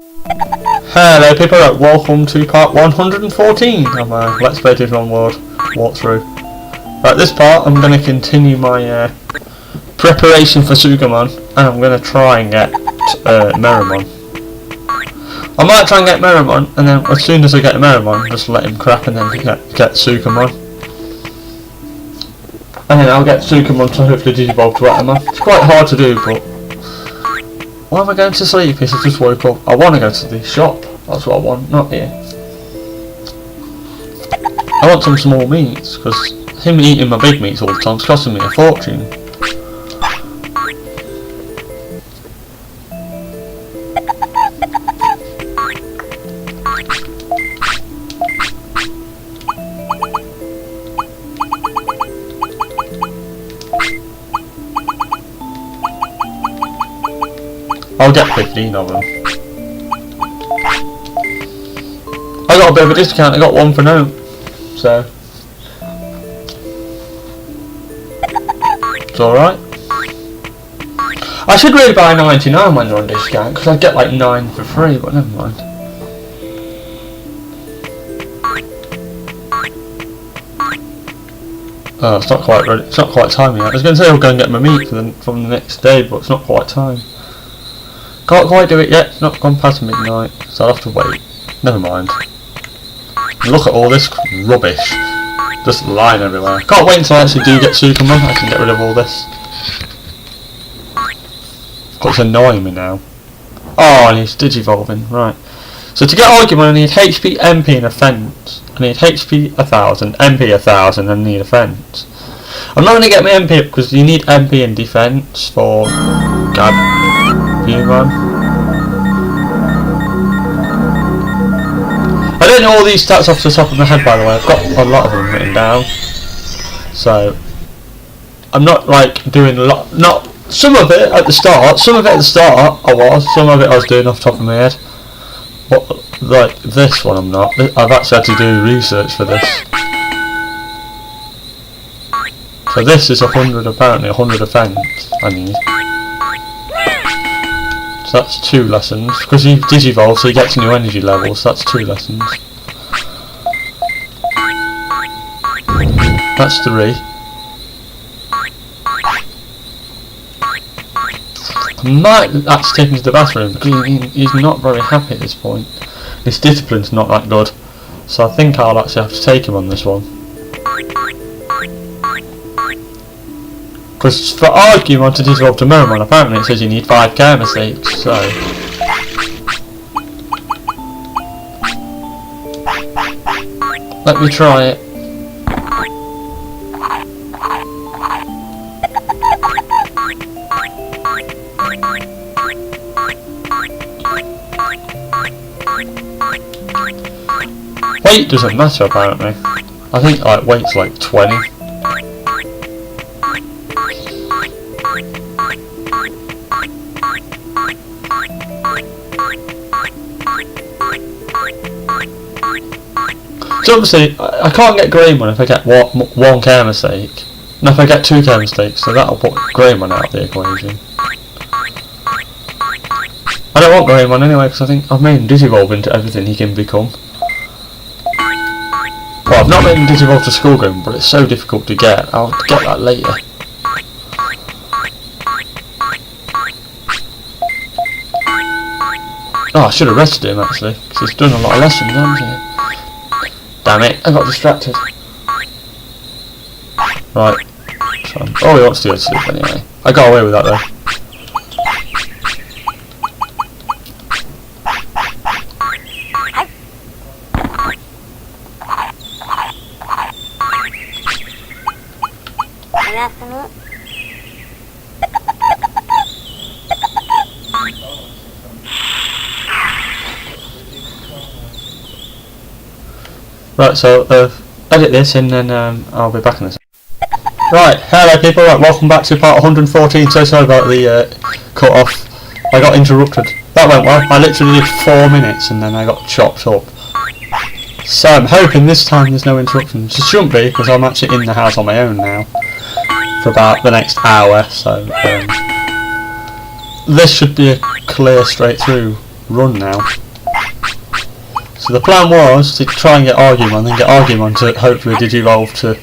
Hello people, welcome to part 114 of my Let's Play Digimon World walkthrough. Right, this part I'm going to continue my preparation for Sukamon, and I'm going to try and get Meramon. I might try and get Meramon, and then as soon as I get Meramon, just let him crap and then get Sukamon. And then I'll get Sukamon to hopefully Digivolve to Atamon. It's quite hard to do, but why am I going to sleep? Because I just woke up. I want to go to the shop. That's what I want, not here. I want some small meats, because him eating my big meats all the time is costing me a fortune. I'll get 15 of them. I got a bit of a discount, I got one for now, so it's alright. I should really buy 99 when they're on discount, because I'd get like 9 for free, but never mind. Oh, it's not quite ready, it's not quite time yet. I was going to say I'll go and get my meat from the next day, but it's not quite time. Can't quite do it yet, it's not gone past midnight, so I'll have to wait. Never mind. Look at all this rubbish just lying everywhere. Can't wait until I actually do get Sukamon, I can get rid of all this. It's annoying me now. Oh, and he's digivolving, right. So to get Argument I need HP, MP and Offense. I need HP 1000, MP 1000 and I need Offense. I'm not going to get my MP up because you need MP and Defense for Digimon. I don't know all these stats off the top of my head, by the way. I've got a lot of them written down, so I'm not like doing a lot. Not some of it at the start. Some of it at the start I was. Some of it I was doing off the top of my head. But like this one, I'm not. I've actually had to do research for this. So this is 100, apparently 100 offense I need. So that's 2 lessons, because he digivolves so he gets new energy levels, so that's 2 lessons. That's 3. I might actually take him to the bathroom, because he's not very happy at this point. His discipline's not that good, so I think I'll actually have to take him on this one. Because for Argument to Digivolve to Meramon, apparently it says you need 5 care mistakes, so let me try it. Weight doesn't matter apparently. I think like weight's like 20. So obviously, I can't get Greymon if I get 1 care mistake. And if I get 2 care mistakes, so that'll put Greymon out of the equation. I don't want Greymon anyway, because I think I've made him Digivolve into everything he can become. Well, I've not made him Digivolve to Skullgrim, but it's so difficult to get. I'll get that later. Oh, I should have rested him actually, because he's done a lot of lessons, hasn't he? Damn it, I got distracted. Right. So, oh, he wants to go to sleep anyway. I got away with that though. Right, so edit this and then I'll be back in a second. Right, hello people, right, welcome back to part 114, so sorry about the cut off. I got interrupted. That went well, I literally did 4 minutes and then I got chopped up. So I'm hoping this time there's no interruptions. It shouldn't be, because I'm actually in the house on my own now for about the next hour, so this should be a clear straight through run now. So the plan was to try and get Argumon, then get Argumon to hopefully Digivolve to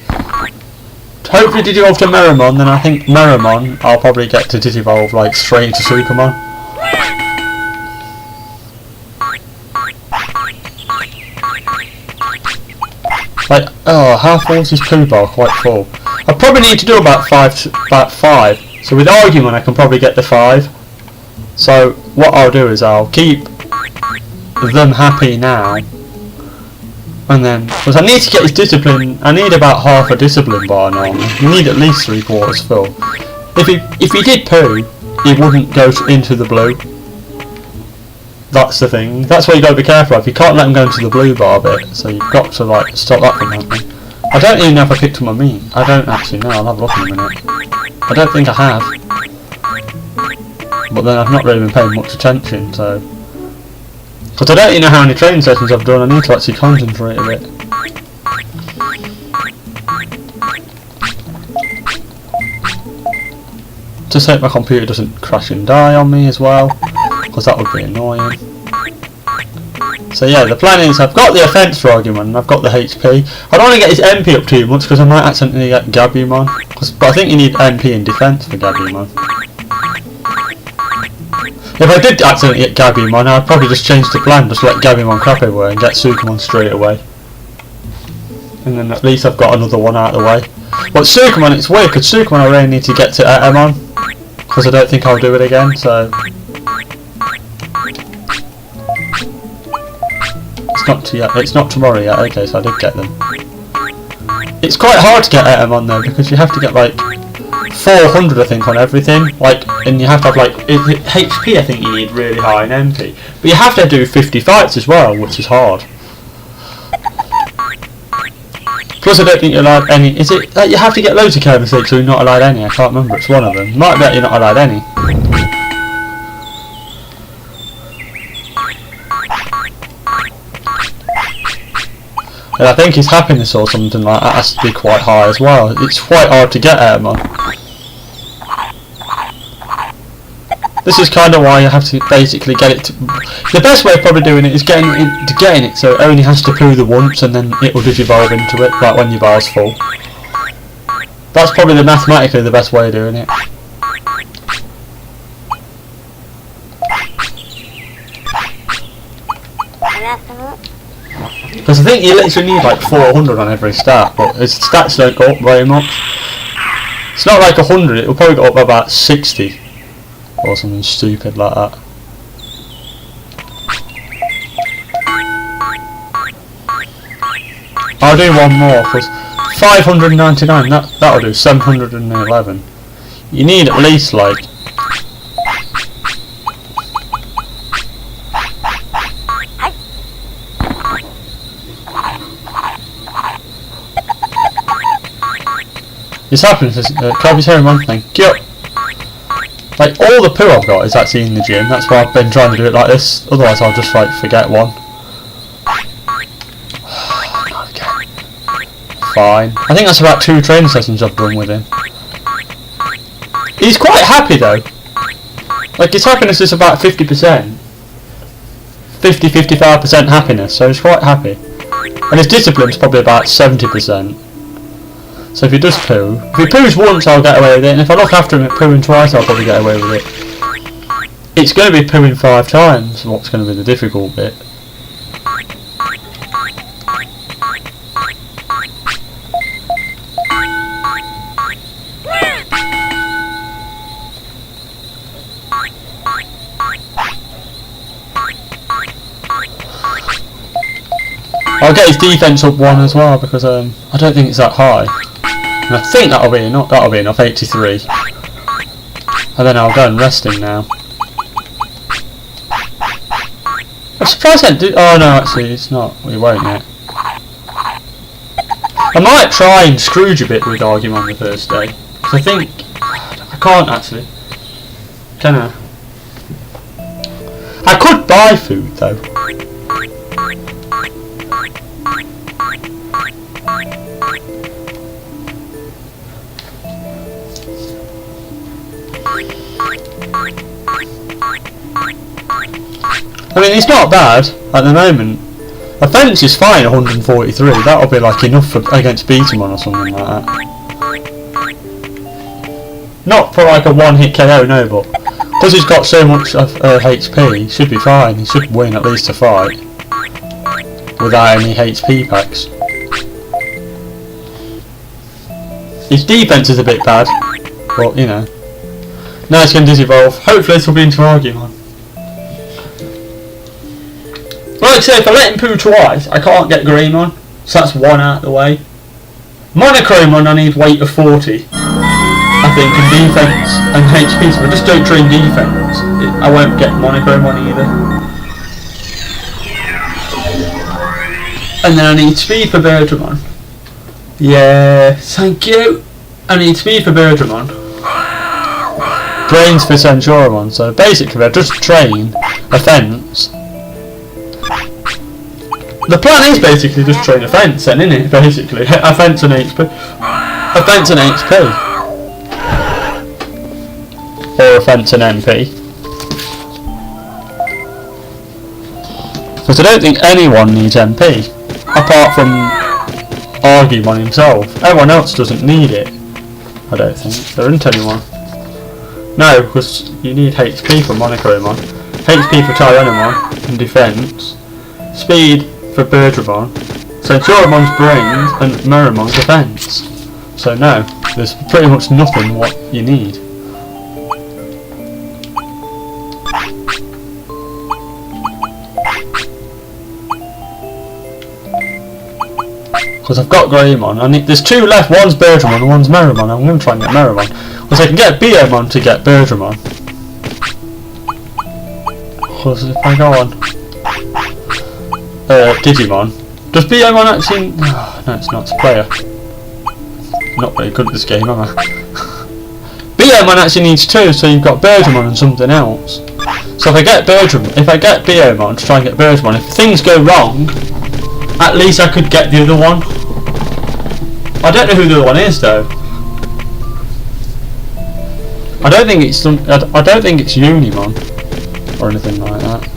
Meramon, then I think Meramon I'll probably get to Digivolve like straight into Sukamon. Like, oh, how full is this poo bar? Quite full. I probably need to do about five. So with Argumon I can probably get the 5. So what I'll do is I'll keep them happy now, and then because I need to get his discipline, I need about half a discipline bar normally. You need at least 3/4 full. If he did poo, he wouldn't go into the blue. That's the thing. That's why you got to be careful of. You can't let him go into the blue bar bit. So you've got to like stop that from happening. I don't even know if I picked up my meat. I don't actually know. I'll have a look in a minute. I don't think I have. But then I've not really been paying much attention, so. Because I don't even know how many training sessions I've done, I need to actually concentrate a bit. Just hope my computer doesn't crash and die on me as well, because that would be annoying. So yeah, the plan is I've got the offence for Argumon and I've got the HP. I don't want to get his MP up too much because I might accidentally get Gabumon. But I think you need MP and defence for Gabumon. If I did accidentally get Gabumon, I'd probably just change the plan, just let Gabumon crap everywhere and get Sukamon straight away. And then at least I've got another one out of the way. But Sukamon, it's weird because Sukamon I really need to get to Etamon, because I don't think I'll do it again, so. It's not tomorrow yet, okay, so I did get them. It's quite hard to get Etamon though, because you have to get like 400 I think on everything, like, and you have to have like HP I think you need really high and MP, but you have to do 50 fights as well, which is hard. Plus I don't think you're allowed any, is it that you have to get loads of Kermit so you're not allowed any? I can't remember, it's one of them. Might bet you're not allowed any. And I think his happiness or something like that has to be quite high as well. It's quite hard to get Etamon. This is kind of why you have to basically get it to... The best way of probably doing it is getting it so it only has to poo the once and then it will digivolve into it, like when your bar's full. That's probably mathematically the best way of doing it. Because I think you literally need like 400 on every stat, but his stats don't go up very much. It's not like 100, it will probably go up by about 60. Or something stupid like that. I'll do one more, because 599, that'll do 711. You need at least like... This happens, Kirby's hearing one thing. Thank you. Like, all the poo I've got is actually in the gym, that's why I've been trying to do it like this, otherwise I'll just like forget one. Not again. Fine. I think that's about 2 training sessions I've done with him. He's quite happy though. Like, his happiness is about 50%. 50-55% happiness, so he's quite happy. And his discipline's probably about 70%. So if he does poo, if he poos once I'll get away with it, and if I look after him at pooing twice I'll probably get away with it. It's going to be pooing 5 times, what's going to be the difficult bit. I'll get his defence up 1 as well, because I don't think it's that high. And I think that'll be enough, 83. And then I'll go and rest him now. I'm surprised I didn't do... Oh no, actually it's not. We won't yet. I might try and Scrooge a bit with Argumon the first day. Because I think... I can't actually. Can I? I could buy food though. I mean, it's not bad at the moment. Offence is fine, 143. That'll be like enough for against Digimon or something like that. Not for like a one-hit KO, no, but because he's got so much of HP, he should be fine. He should win at least a fight without any HP packs. His defense is a bit bad, but you know. Now it's going to Digivolve. Hopefully this will be into Argumon. Like I say, if I let him poo twice, I can't get Greymon, so that's one out of the way. Monochromon, I need weight of 40, I think, in defense and HP, so if I just don't train defense, I won't get Monochromon either. And then I need speed for Bergramon. Yeah, thank you. I need speed for Bergramon. Brains for Centaurimon, so basically I just train offense. The plan is basically just train offense then, isn't it? Basically, offense and HP. Offense and HP. Or offense and MP. Because I don't think anyone needs MP. Apart from Argumon himself. Everyone else doesn't need it. I don't think. There isn't anyone. No, because you need HP for Monochromon. HP for Tyrannomon and defense. Speed for Bergramon, Centaurimon's brains and Merrimon's defense. So no, there's pretty much nothing what you need. Because I've got Greymon, there's two left, one's Bergramon and one's Merrimon. I'm going to try and get Merrimon. Because I can get Biomon to get Bergramon. Because if I go on Digimon. Does Biomon actually... Oh, no, it's not. It's a player. Not very good at this game, am I? Biomon actually needs two, so you've got Bergramon and something else. So if I get Biomon to try and get Bergramon, if things go wrong, at least I could get the other one. I don't know who the other one is though. I don't think it's Unimon or anything like that.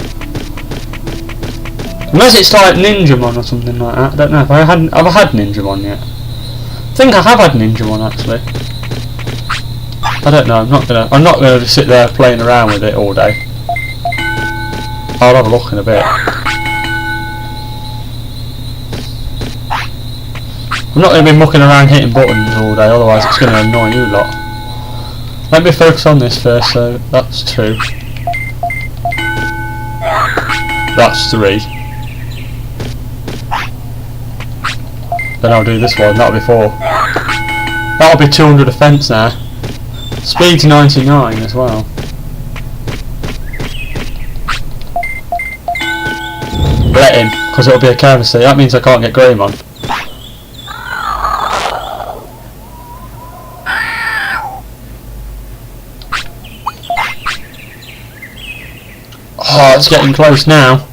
Unless it's like Ninjamon or something like that. I don't know if have I had Ninjamon yet. I think I have had Ninjamon actually. I don't know. I'm not gonna just sit there playing around with it all day. I'll have a look in a bit. I'm not going to be mucking around hitting buttons all day, otherwise it's going to annoy you lot. Let me focus on this first. So that's 2. That's 3. Then I'll do this one, that'll be 4. That'll be 200 defense now. Speed's 99 as well. Let him, because it'll be a courtesy. That means I can't get Greymon. Oh, it's getting close now.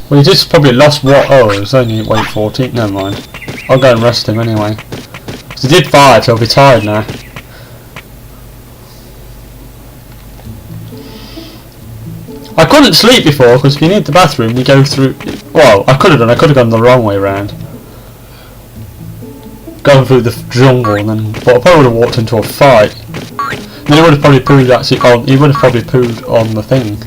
Well, he just probably lost what? Oh, it was only weight 14. Never mind. I'll go and rest him anyway. He did 5, so he'll be tired now. I couldn't sleep before because if you need the bathroom, you go through. Well, I could have gone the wrong way round, going through the jungle, and then. But I probably would have walked into a fight. Then he would have probably pooed actually on. He would have probably pooed on the thing.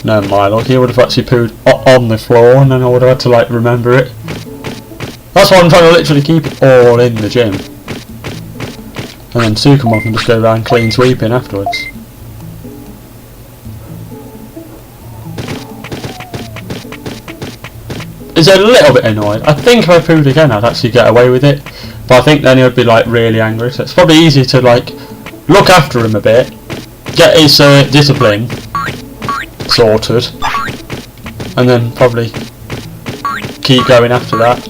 No, my luck. He would have actually pooed on the floor, and then I would have had to like remember it. That's why I'm trying to literally keep it all in the gym. And then Sukamon can just go around clean sweeping afterwards. He's a little bit annoyed. I think if I pooed again I'd actually get away with it. But I think then he would be like really angry. So it's probably easy to like look after him a bit. Get his discipline sorted. And then probably keep going after that.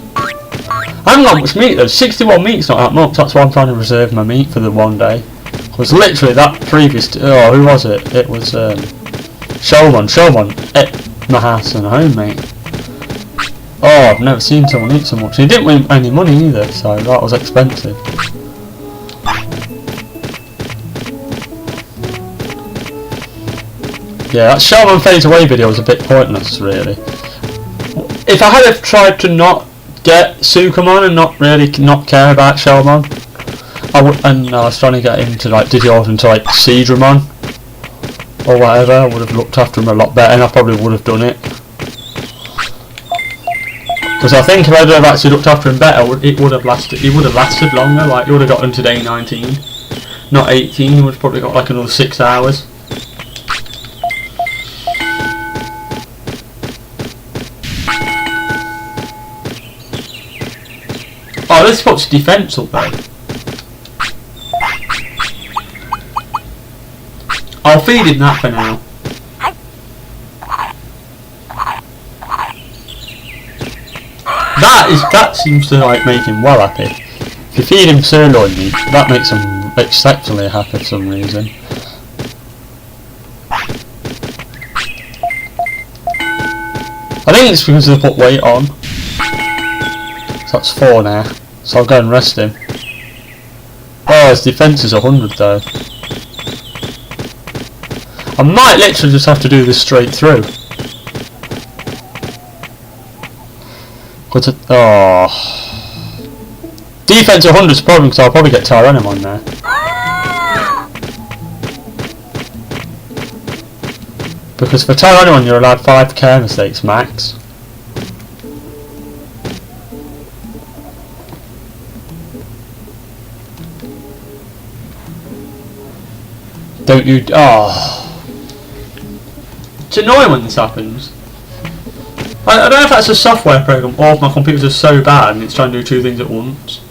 I haven't got much meat though. 61 meat's not that much. That's why I'm trying to reserve my meat for the one day. Because literally that previous... oh, who was it? It was Showman. Showman ate my house and home, mate. Oh, I've never seen someone eat so much. He didn't win any money either, so that was expensive. Yeah, that Showman fades away video was a bit pointless, really. If I had tried to not get sukamon and not care about Showman, I was trying to get him to like Digivolves into like Digimon or whatever, I would have looked after him a lot better, and I probably would have done it. Because I think if I'd have actually looked after him better, it would have lasted. He would have lasted longer. Like he would have got into day 19, not 18. He would have probably got like another 6 hours. Oh, this puts defence up though. I'll feed him that for now. That seems to like make him well happy. If you feed him sirloin meat, that makes him exceptionally happy for some reason. I think it's because they put weight on. So that's 4 now. So I'll go and rest him. Oh, his defence is 100 though. I might literally just have to do this straight through. Oh. Defense 100 is a problem because I'll probably get Tyrannom on there. Because for Tyrannom you're allowed 5 care mistakes max. Don't you... oh. It's annoying when this happens. I don't know if that's a software program or if my computers are so bad and it's trying to do 2 things at once.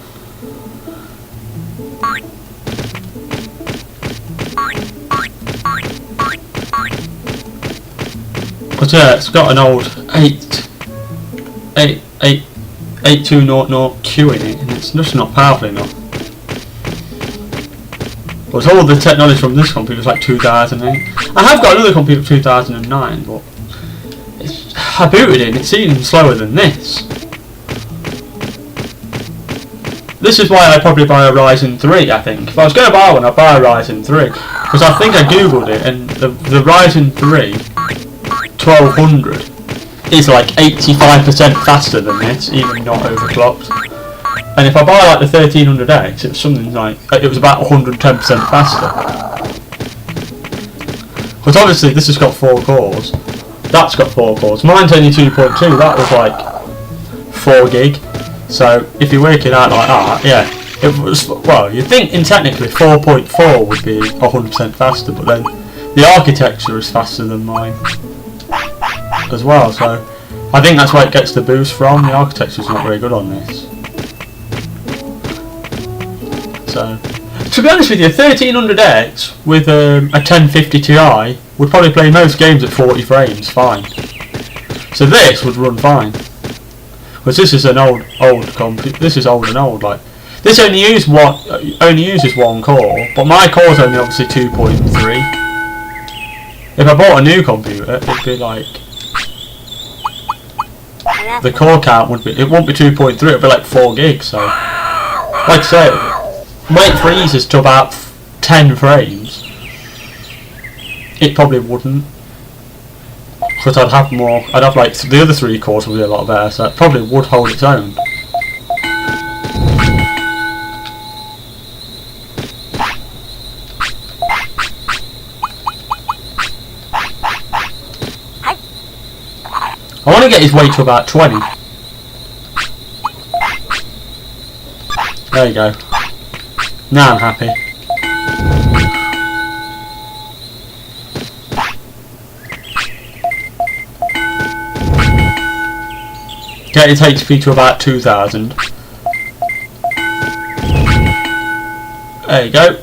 But yeah, it's got an old 8200Q in it and it's just not powerful enough. But all the technology from this computer is like 2008. I have got another computer of 2009, but I booted it and it's even slower than this. This is why I'd probably buy a Ryzen 3, I think. If I was going to buy one, I'd buy a Ryzen 3. Because I think I googled it and the Ryzen 3 1200 is like 85% faster than this, even not overclocked. And if I buy like the 1300X, it's something like, it was about 110% faster. Because obviously this has got 4 cores. That's got 4 cores. Mine's only 2.2. That was like 4 gig. So if you work it out like that, yeah, it was. Well, you'd think in technically 4.4 would be 100% faster, but then the architecture is faster than mine as well. So I think that's where it gets the boost from. The architecture's not very good on this. So to be honest with you, 1300X with a 1050 Ti would probably play most games at 40 frames fine. So this would run fine. Because this is an old computer. This is old and old. Like this only uses 1 core, but my core's only obviously 2.3. If I bought a new computer, it'd be like the core count would be. It won't be 2.3. It'd be like 4 gigs. So, like I say, might freezes to about 10 frames. It probably wouldn't, because I'd have more. I'd have like the other 3 cores would be a lot better, so it probably would hold its own. I want to get his weight to about 20. There you go. Now I'm happy. Get his HP to about 2000. There you go.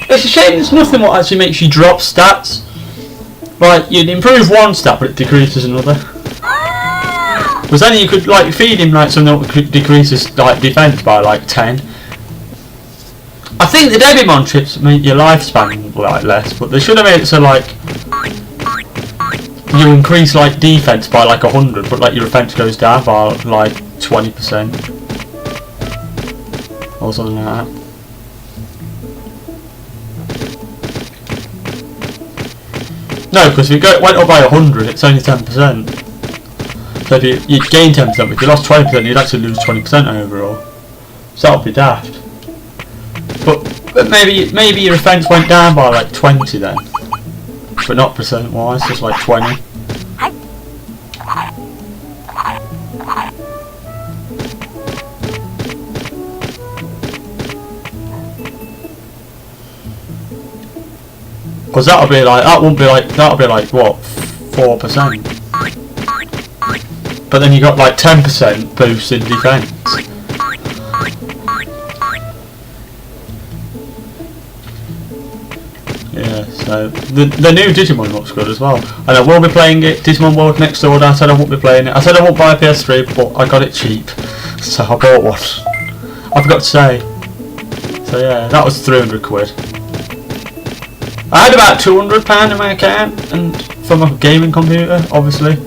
It's a shame there's nothing what actually makes you drop stats. like you'd improve one stat but it decreases another. Because then you could like feed him like something that decreases like defense by like 10. I think the Digimon chips make your lifespan like less, but they should have made it so like you increase like defense by like 100, but like your defense goes down by like 20% or something like that. No, because if it went up by 100, it's only 10%. So if you'd gain 10%, but if you lost 20%, you'd actually lose 20% overall. So that would be daft. But maybe your defense went down by like 20 then, but not percent wise, just like 20. Because that'll be like what, 4%. But then you got like 10% boost in defense. Yeah, so the new Digimon looks good as well. And I will be playing it, Digimon World Next Order. I said I won't be playing it. I said I won't buy a PS3, but I got it cheap. So I bought one. I forgot to say. So yeah, that was 300 quid. I had about £200 in my account and from a gaming computer, obviously.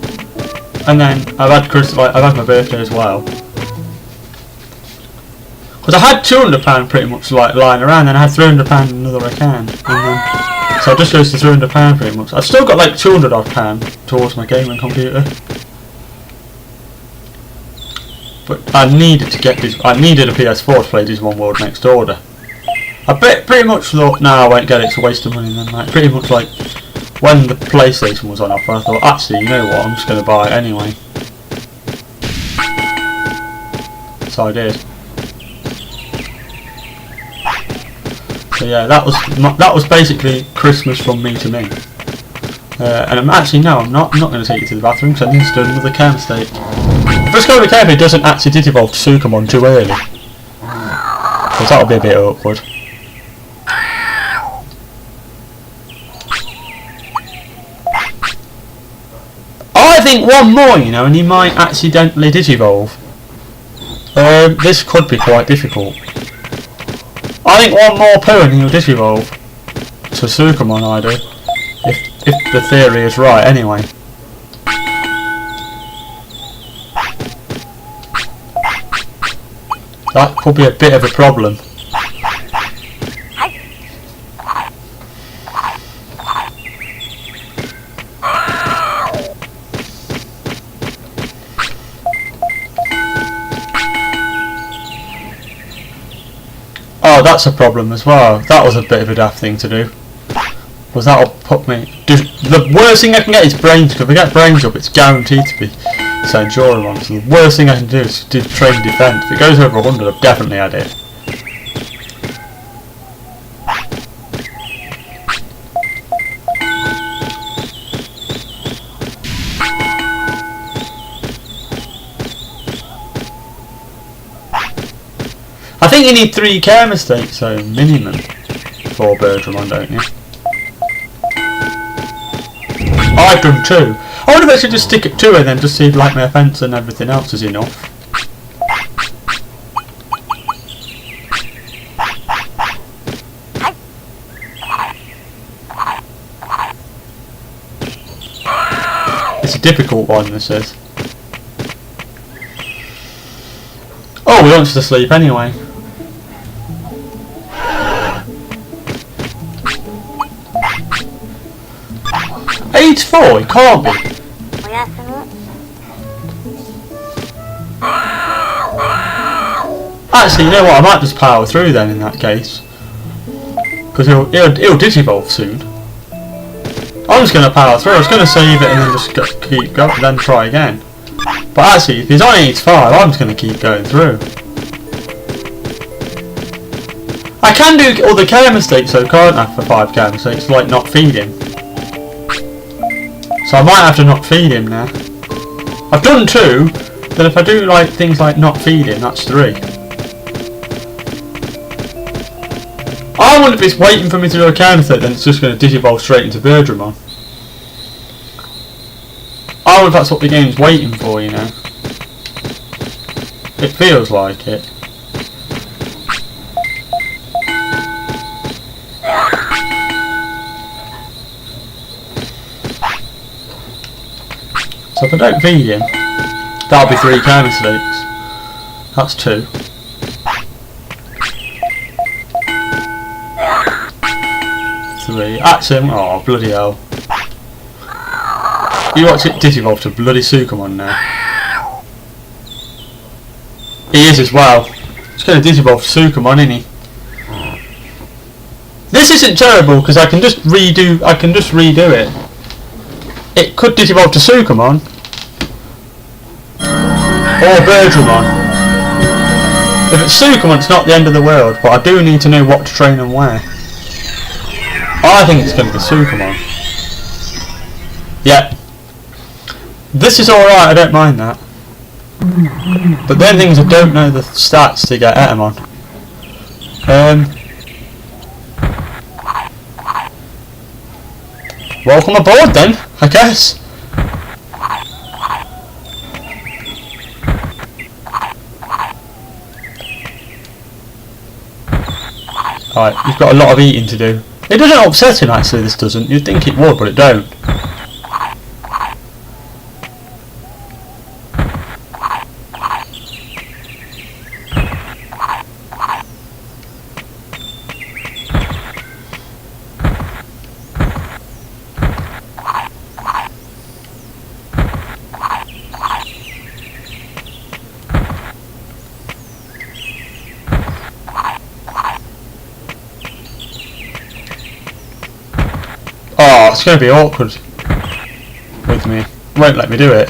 And then I've had my birthday as well. Because I had £200 pretty much like lying around, and I had £300 in another account. And then, so it just goes to £300 pretty much. I've still got like £200 odd towards my gaming computer. But I needed to get this. I needed a PS4 to play Digimon World Next Order. I pretty much thought, no, I won't get it, it's a waste of money. And then like, pretty much like when the PlayStation was on offer, I thought, actually, you know what, I'm just going to buy it anyway. So I did. So yeah, that was basically Christmas from me to me. And I'm actually I'm not going to take you to the bathroom because I need to do another care mistake. Just got to be careful it doesn't actually Digivolve to Sukamon too early, because that'll be a bit awkward. I think one more, and he might accidentally Digivolve. This could be quite difficult. I think one more poo and he'll Digivolve to Sukamon, I do. If the theory is right, anyway. That could be a bit of a problem. Oh, that's a problem as well. That was a bit of a daft thing to do. Because that'll put me... The worst thing I can get is brains, because if I get brains up, it's guaranteed to be Sanjoramon. So the worst thing I can do is do train defense. If it goes over 100, I've definitely had it. I think you need 3 care mistakes, so minimum for Birdramon, don't you? I've done 2. I wonder if I should just stick at 2 and then just see if like my offence and everything else is enough. It's a difficult one, this is. Oh, he wants to sleep anyway. Age 4, it can't be. Actually, you know what? I might just power through then in that case, because he'll Digivolve soon. I'm just going to power through. I was going to save it and then just keep going, then try again. But actually, if he's on age 5, I'm just going to keep going through. I can do other care mistakes though, can't I, for 5 care mistakes, like not feeding. So I might have to not feed him now. I've done 2, then if I do like things like not feeding, that's 3. I wonder if it's waiting for me to do a care mistake, then it's just going to Digivolve straight into Birdramon. if that's what the game's waiting for, you know. It feels like it. So if I don't feed him, that'll be 3 counter sleeps. That's 2. That's him. Oh, bloody hell. You watch it Digivolve to bloody sukamon now. He is as well. He's going to Digivolve to sukamon, isn't he? This isn't terrible because I can just redo it. It could Digivolve to sukamon or Birdramon. If it's sukamon, it's not the end of the world, but I do need to know what to train and where. I think it's going to be sukamon. Yeah. This is alright, I don't mind that. But then things I don't know the stats to get Etamon. Welcome aboard then, I guess. Alright, you've got a lot of eating to do. It doesn't upset him actually, this doesn't. You'd think it would, but it don't. Oh, it's going to be awkward with me. Won't let me do it.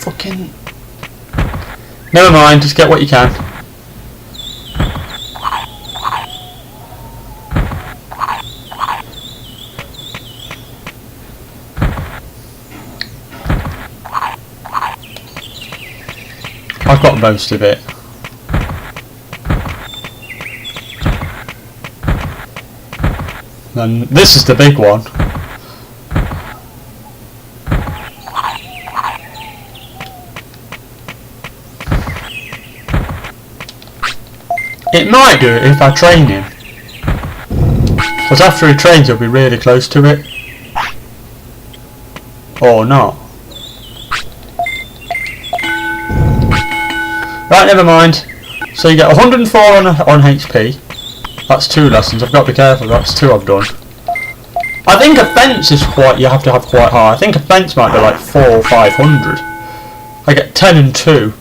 Fucking... Never mind, just get what you can. I've got most of it. And this is the big one. It might do it if I train him. Because after he trains he'll be really close to it. Or not. Right, never mind. So you get 104 on HP. That's 2 lessons. I've got to be careful. That's 2 I've done. I think a fence is quite. You have to have quite high. I think a fence might be like 400 or 500. I get 10 and 2,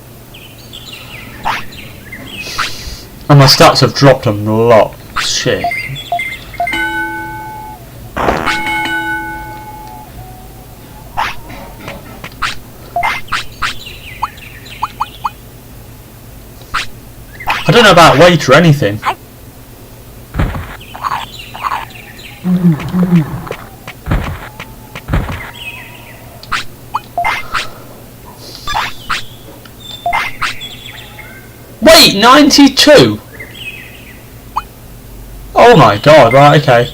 and my stats have dropped a lot. Shit. I don't know about weight or anything. Wait, 92? Oh my god, right, okay.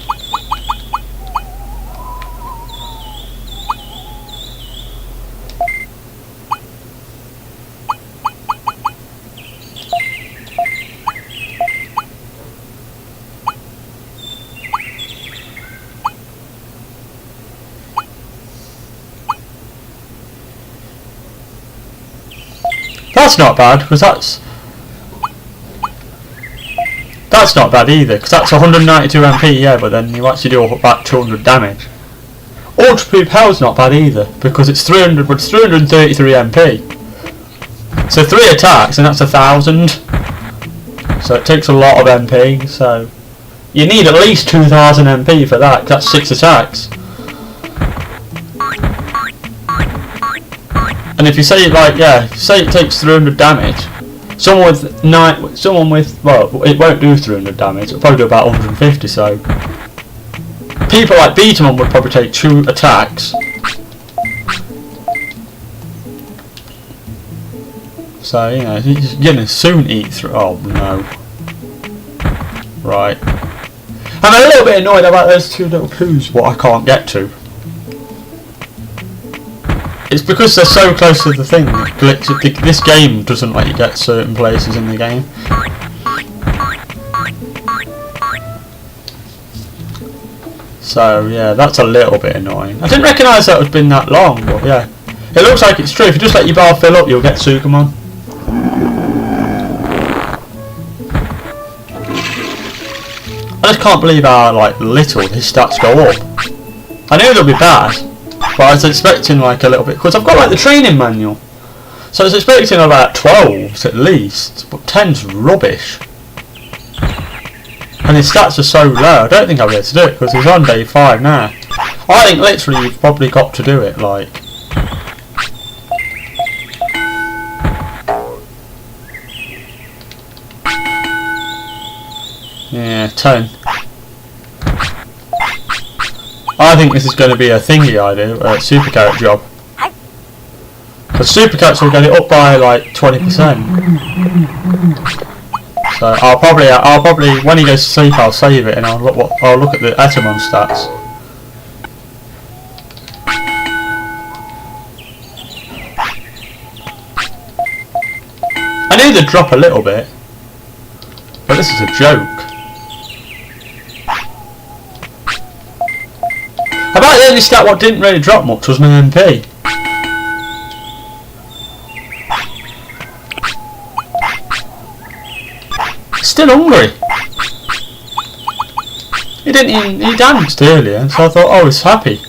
That's not bad, because that's not bad either, because that's 192 MP, yeah, but then you actually do about 200 damage. Ultra Poop Hell's not bad either, because it's 300, but it's 333 MP. So 3 attacks, and that's 1,000. So it takes a lot of MP, so you need at least 2,000 MP for that, 'cause that's 6 attacks. And if you say like, yeah, say it takes 300 damage, someone with well, it won't do 300 damage. It'll probably do about 150. So people like Digimon would probably take 2 attacks. So you know, he's gonna soon eat through. Oh no! Right. I'm a little bit annoyed about those 2 little poos, what I can't get to. It's because they're so close to the thing. This game doesn't let you get certain places in the game. So yeah, that's a little bit annoying. I didn't recognise that it's been that long, but yeah. It looks like it's true. If you just let your bar fill up, you'll get sukamon. I just can't believe how little his stats go up. I knew they'd be bad, but I was expecting a little bit, because I've got the training manual. So I was expecting about 12s at least, but 10's rubbish. And his stats are so low, I don't think I'll be able to do it because he's on day 5 now. I think literally you've probably got to do it yeah, 10. I think this is going to be a thingy I do, a super carrot job. Because super carrots will get it up by 20%. So I'll probably when he goes to sleep I'll save it and I'll look at the Etamon stats. I knew they'd drop a little bit, but this is a joke. About the only stat what didn't really drop much was my MP. Still hungry. He danced earlier, so I thought, oh, he's happy.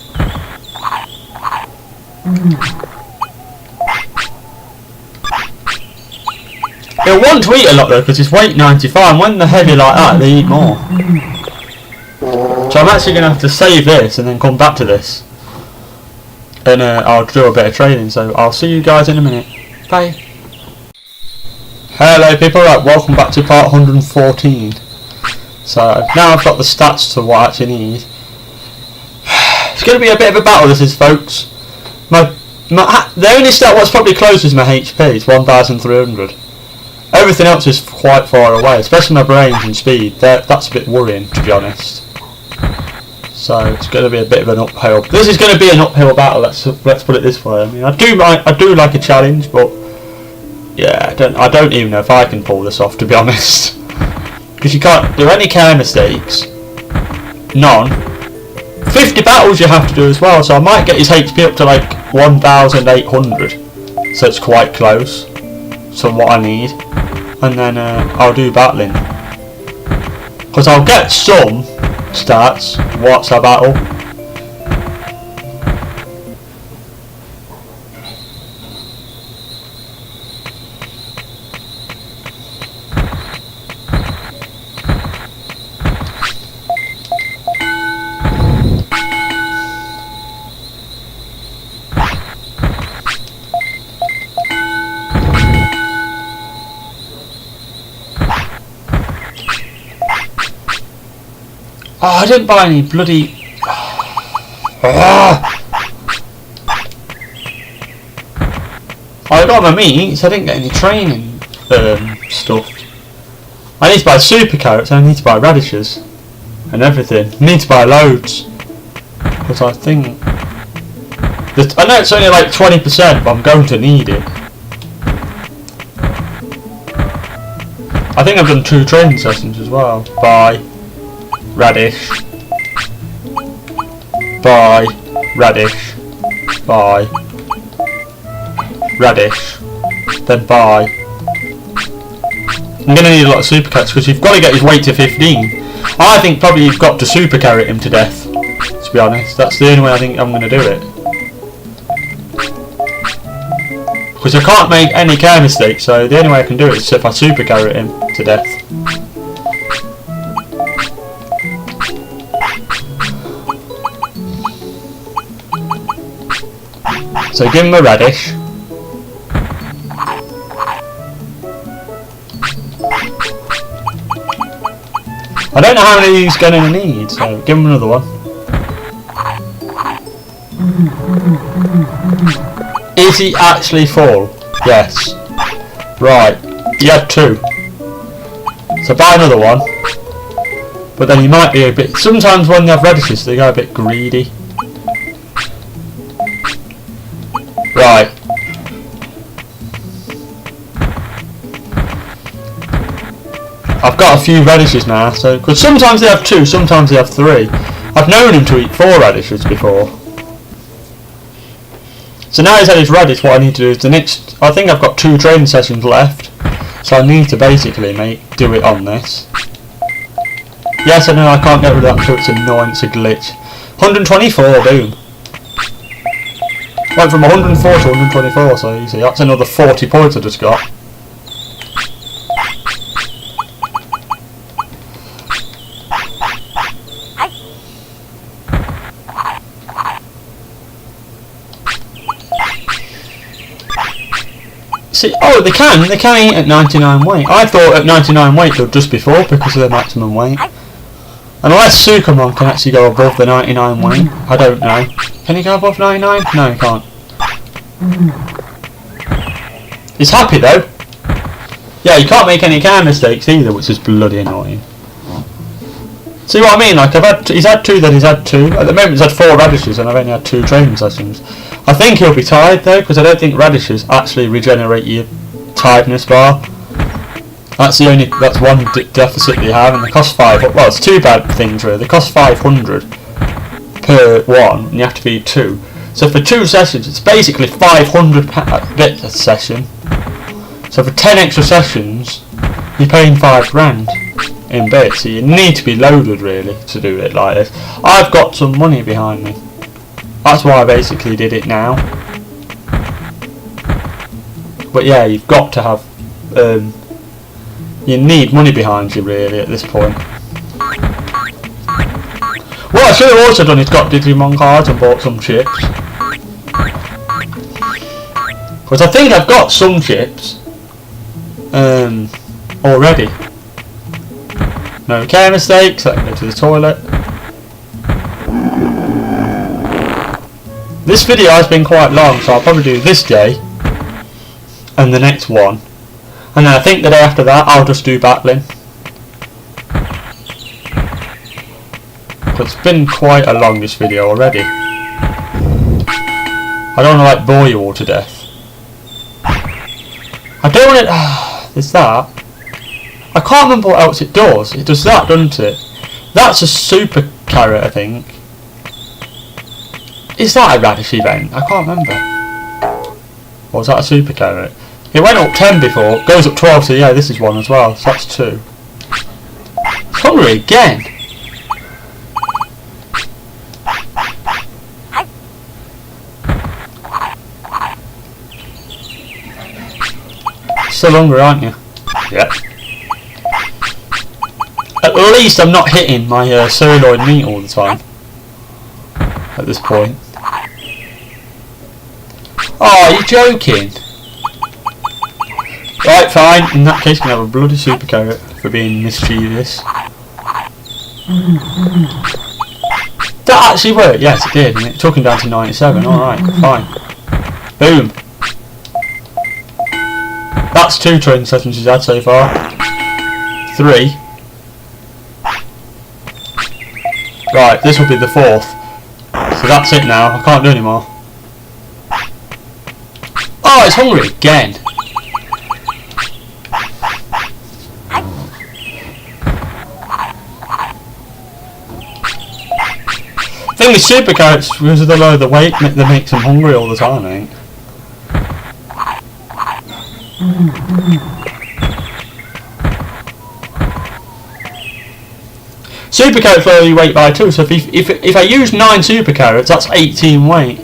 He'll want to eat a lot though, because his weight 95, and when they're heavy like that, they eat more. So I'm actually going to have to save this and then come back to this. And I'll do a bit of training, so I'll see you guys in a minute. Bye. Hello people, right, welcome back to part 114. So now I've got the stats to what I actually need. It's going to be a bit of a battle this is, folks. The only stat what's probably close is my HP, it's 1300. Everything else is quite far away, especially my brains and speed. That's a bit worrying, to be honest. So it's going to be a bit of an uphill. This is going to be an uphill battle. Let's put it this way. I mean, I do like a challenge, but yeah, I don't even know if I can pull this off, to be honest. Because you can't do any care mistakes. None. 50 battles you have to do as well, so I might get his HP up to 1800. So it's quite close to what I need. And then I'll do battling. Because I'll get some stats, what's a battle. Oh, I didn't buy any bloody... I got my meats, I didn't get any training stuff. I need to buy super carrots, I need to buy radishes. And everything. I need to buy loads. Because I think... I know it's only 20%, but I'm going to need it. I think I've done 2 training sessions as well. Buy radish, buy radish, buy radish, then buy. I'm going to need a lot of super carrots because you've got to get his weight to 15. I think probably you've got to super carrot him to death, to be honest. That's the only way I think I'm going to do it. Because I can't make any care mistakes, so the only way I can do it is if I super carrot him to death. So give him a radish. I don't know how many he's going to need, so give him another one. Is he actually full? Yes. Right, he had 2. So buy another one. But then he might be a bit... Sometimes when they have radishes they go a bit greedy. Right. I've got a few radishes now, so because sometimes they have 2, sometimes they have 3. I've known him to eat 4 radishes before. So now he's had his radish, what I need to do is the next. I think I've got 2 training sessions left, so I need to basically do it on this. Yes, I know I can't get rid of that, so it's annoying. It's a glitch. 124, boom. Went from 104 to 124, so you see that's another 40 points I just got. See, oh, they can eat at 99 weight. I thought at 99 weight they'd just be full because of their maximum weight. Unless Sukamon can actually go above the 99 weight, I don't know. Can he go above 99? No, he can't. He's happy though. Yeah, you can't make any kind of mistakes either, which is bloody annoying. See what I mean? Like he's had 2, then he's had 2. At the moment he's had 4 radishes and I've only had 2 training sessions. I think he'll be tired though, because I don't think radishes actually regenerate your tiredness bar. That's one deficit they have, and they cost 5. Well, it's 2 bad things really. They cost 500 per one, and you have to feed 2. So for 2 sessions, it's basically 500 bits a session. So for 10 extra sessions, you're paying 5 grand in bits. So you need to be loaded really to do it like this. I've got some money behind me. That's why I basically did it now. But yeah, you've got to have. You need money behind you really at this point. What I should have also done is got Digimon cards and bought some chips. Because I think I've got some chips already. No care mistakes, I can go to the toilet. This video has been quite long, so I'll probably do this day and the next one. And then I think the day after that I'll just do battling. It's been quite a long this video already. I don't want to like bore you all to death. I don't want it. There's that. I can't remember what else it does. It does that, doesn't it? That's a super carrot, I think. Is that a radish event? I can't remember. Or was that a super carrot? It went up 10 before, goes up 12, so yeah, this is one as well, so that's 2. It's hungry again! Still hungry, aren't you? Yeah. At least I'm not hitting my sirloin meat all the time. At this point. Oh, are you joking? Right, fine. In that case, you can have a bloody super carrot for being mischievous. That actually worked. Yes, it did. And it took him down to 97. Alright, fine. Boom. That's 2 training sessions he's had so far. 3. Right, this will be the 4th. So that's it now. I can't do any more. Oh, it's hungry again. The thing with super carrots, because of the low of the weight, they make them hungry all the time, I think. Super carrots lower your weight by 2, so if I use 9 super carrots, that's 18 weight.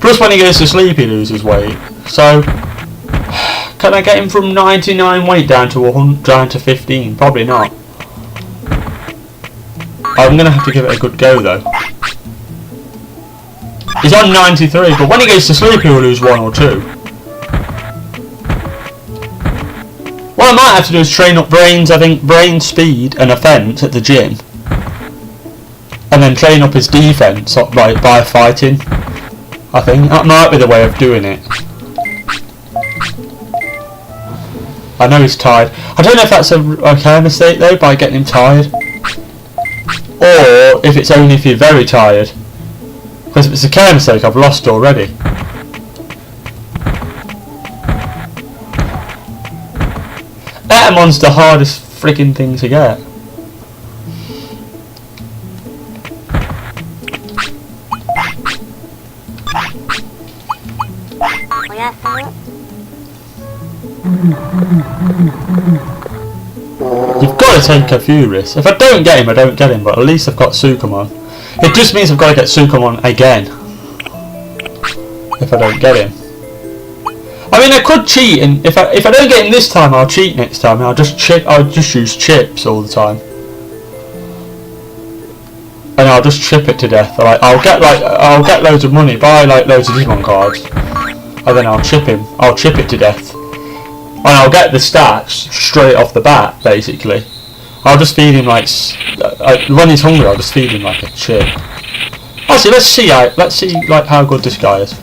Plus when he goes to sleep he loses weight. So can I get him from 99 weight down to 15? Probably not. I'm gonna have to give it a good go though. He's on 93, but when he goes to sleep he'll lose 1 or 2. What I might have to do is train up brains, I think brain speed and offence at the gym. And then train up his defence by fighting. I think that might be the way of doing it. I know he's tired. I don't know if that's a care mistake though, by getting him tired. Or if it's only if you're very tired. Because if it's a care mistake I've lost already. Etamon's the hardest frigging thing to get. You've got to take a few risks. If I don't get him, I don't get him, but at least I've got sukamon. It just means I've got to get sukamon again if I don't get him. I mean, I could cheat, and if I don't get him this time, I'll cheat next time. I'll just use chips all the time, and I'll just chip it to death. Like I'll get loads of money, buy like loads of Digimon cards, and then I'll chip him. I'll chip it to death, and I'll get the stats straight off the bat. Basically, I'll just feed him like when he's hungry. I'll just feed him like a chip. Actually, let's see like how good this guy is.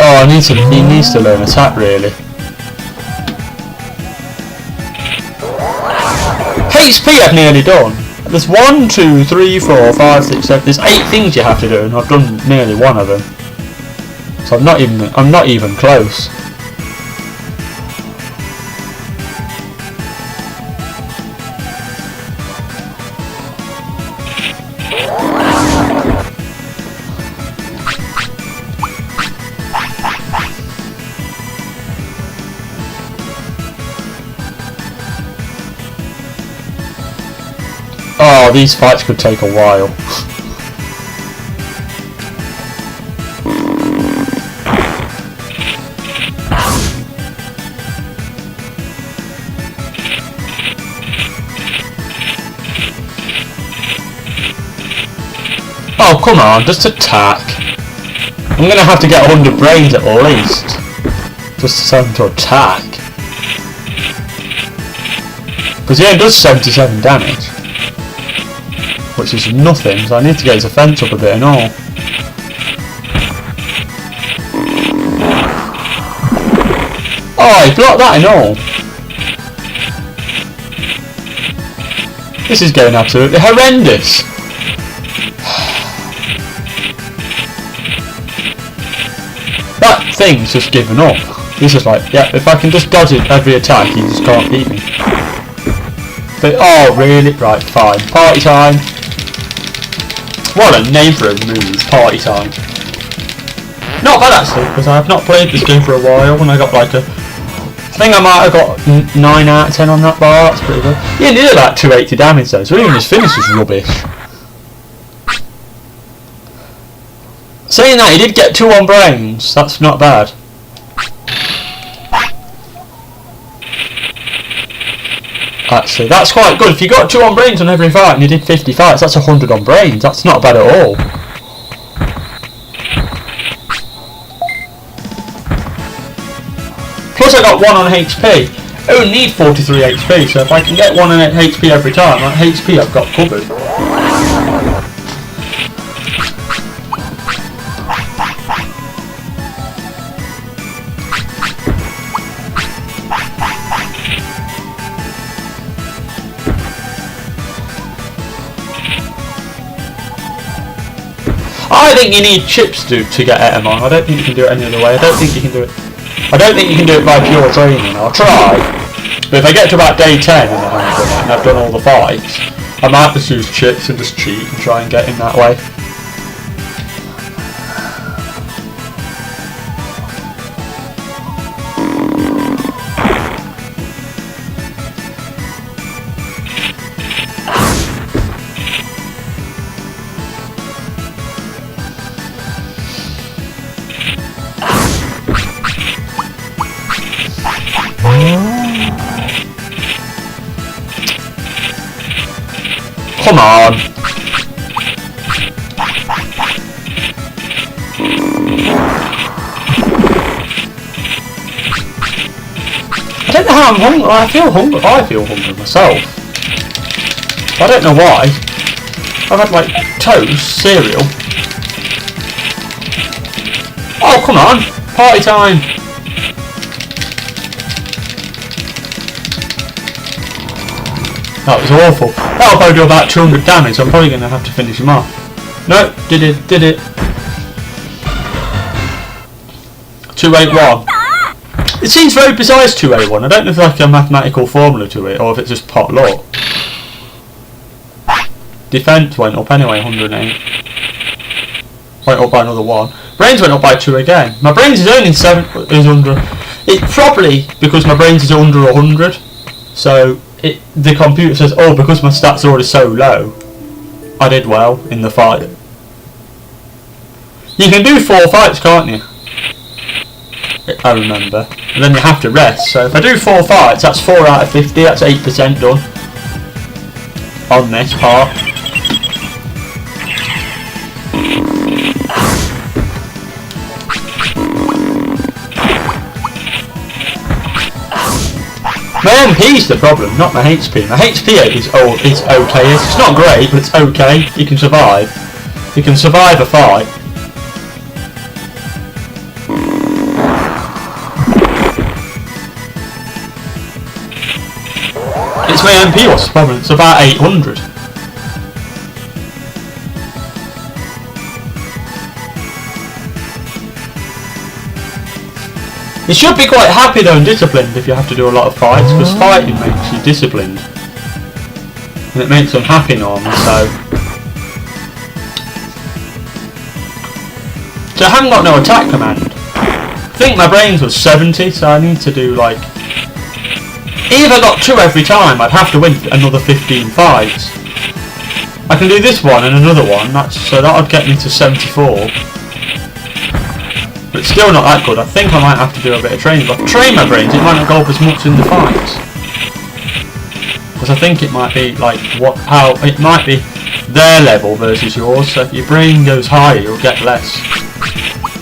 Oh, he needs to learn attack really. HP I've nearly done. There's 1, 2, 3, 4, 5, 6, 7. There's 8 things you have to do, and I've done nearly one of them. So I'm not even close. Oh, these fights could take a while. Oh, come on, just attack. I'm gonna have to get 100 brains at least. Just to tell him to attack. Because he only does 77 damage. Which is nothing, so I need to get his offence up a bit and all. Oh, he blocked that and all. This is going absolutely horrendous. That thing's just given up. He's just like, yeah, if I can just dodge it every attack, he just can't beat me. But, oh, really? Right, fine. Party time. What a name for a move, party time. Not bad actually, because I have not played this game for a while, and I got like I think I might have got 9 out of 10 on that bar, that's pretty good. He did about 280 damage though, so even his finish was rubbish. Saying that, he did get 2 on brains, that's not bad. Actually, that's quite good. If you got 2 on brains on every fight and you did 50 fights, that's 100 on brains. That's not bad at all. Plus I got 1 on HP. I only need 43 HP, so if I can get 1 on HP every time, that HP I've got covered. I think you need chips to get Etamon. I don't think you can do it any other way. I don't think you can do it by pure training. I'll try. But if I get to about day 10 and I've done all the fights, I might just use chips and just cheat and try and get him that way. Come on! I don't know how I'm hungry. I feel hungry. I feel hungry myself. I don't know why. I've had like toast, cereal. Oh, come on! Party time! That was awful. That'll probably do about 200 damage, so I'm probably going to have to finish him off. No, did it. 281. It seems very precise, 281. I don't know if there's like a mathematical formula to it, or if it's just pot luck. Defense went up anyway, 108. Went up by another 1. Brains went up by 2 again. My brains is only 7, is under... It's probably because my brains is under 100. So, the computer says, oh, because my stats are already so low, I did well in the fight. You can do 4 fights, can't you? I remember. And then you have to rest. So if I do 4 fights, that's 4 out of 50. That's 8% done on this part. My MP's the problem, not my HP. My HP is okay. It's not great, but it's okay. You can survive. You can survive a fight. It's my MP what's the problem, it's about 800. You should be quite happy though and disciplined if you have to do a lot of fights, because fighting makes you disciplined. And it makes them happy normally, so... So I haven't got no attack command. I think my brains was 70, so I need to do like... If I got 2 every time, I'd have to win another 15 fights. I can do this one and another one, so that would get me to 74. But it's still not that good. I think I might have to do a bit of training. But if I train my brains, it might not go up as much in the fights. Because I think it might be like it might be their level versus yours. So if your brain goes higher, you'll get less.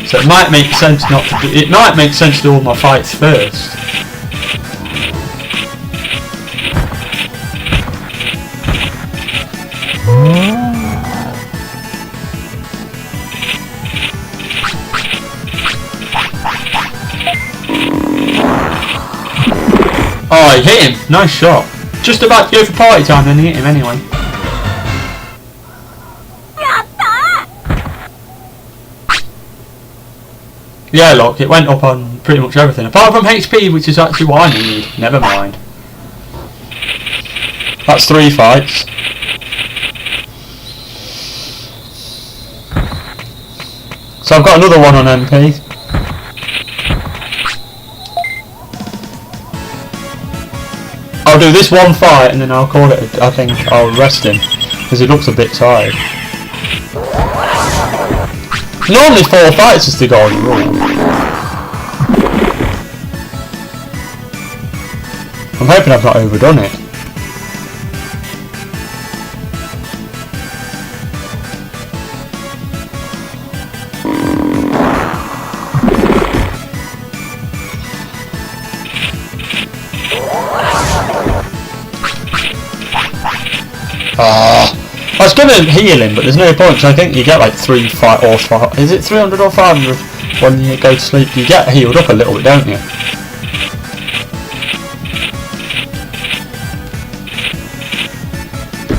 So it might make sense not to do. It might make sense to do all my fights first. Oh, he hit him. Nice shot. Just about to go for party time, then he hit him anyway. Yeah, look, it went up on pretty much everything. Apart from HP, which is actually what I need. Never mind. That's 3 fights. So I've got another one on MP. I'll do this one fight and then I'll call it, I think I'll rest him, because he looks a bit tired. Normally 4 fights is the golden rule. I'm hoping I've not overdone it. I was going to heal him, but there's no point, so I think you get like 3 fight or 5. Is it 300 or 500 when you go to sleep? You get healed up a little bit, don't you?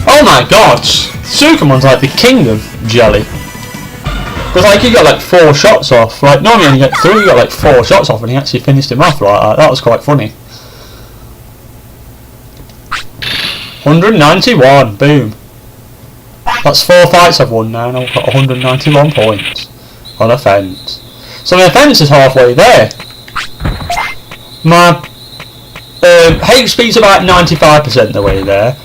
Oh my god! Sukamon's like the king of jelly. Because like he got like 4 shots off. Like normally when you get 3, you got like 4 shots off, and he actually finished him off like that. That was quite funny. 191, boom. That's 4 fights I've won now, and I've got 191 points on offence. So my offence is halfway there. My HP's about 95% the way there.